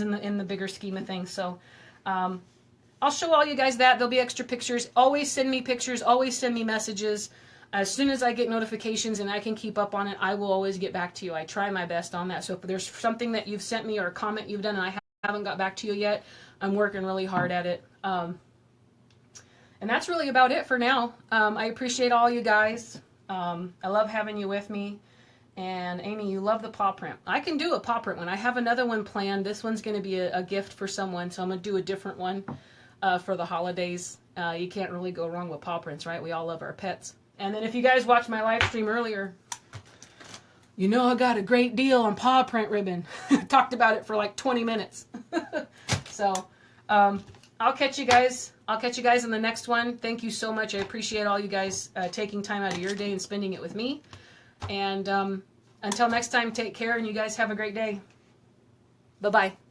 in the bigger scheme of things. So I'll show all you guys that. There'll be extra pictures. Always send me pictures. Always send me messages. As soon as I get notifications and I can keep up on it, I will always get back to you. I try my best on that. So if there's something that you've sent me or a comment you've done and I haven't got back to you yet, I'm working really hard at it. And that's really about it for now. I appreciate all you guys. I love having you with me. And Amy, you love the paw print. I can do a paw print one. I have another one planned. This one's going to be a gift for someone, so I'm going to do a different one for the holidays. You can't really go wrong with paw prints, right? We all love our pets. And then if you guys watched my live stream earlier, you know I got a great deal on paw print ribbon. Talked about it for like 20 minutes. So I'll catch you guys. I'll catch you guys in the next one. Thank you so much. I appreciate all you guys taking time out of your day and spending it with me. And until next time, take care, and you guys have a great day. Bye-bye.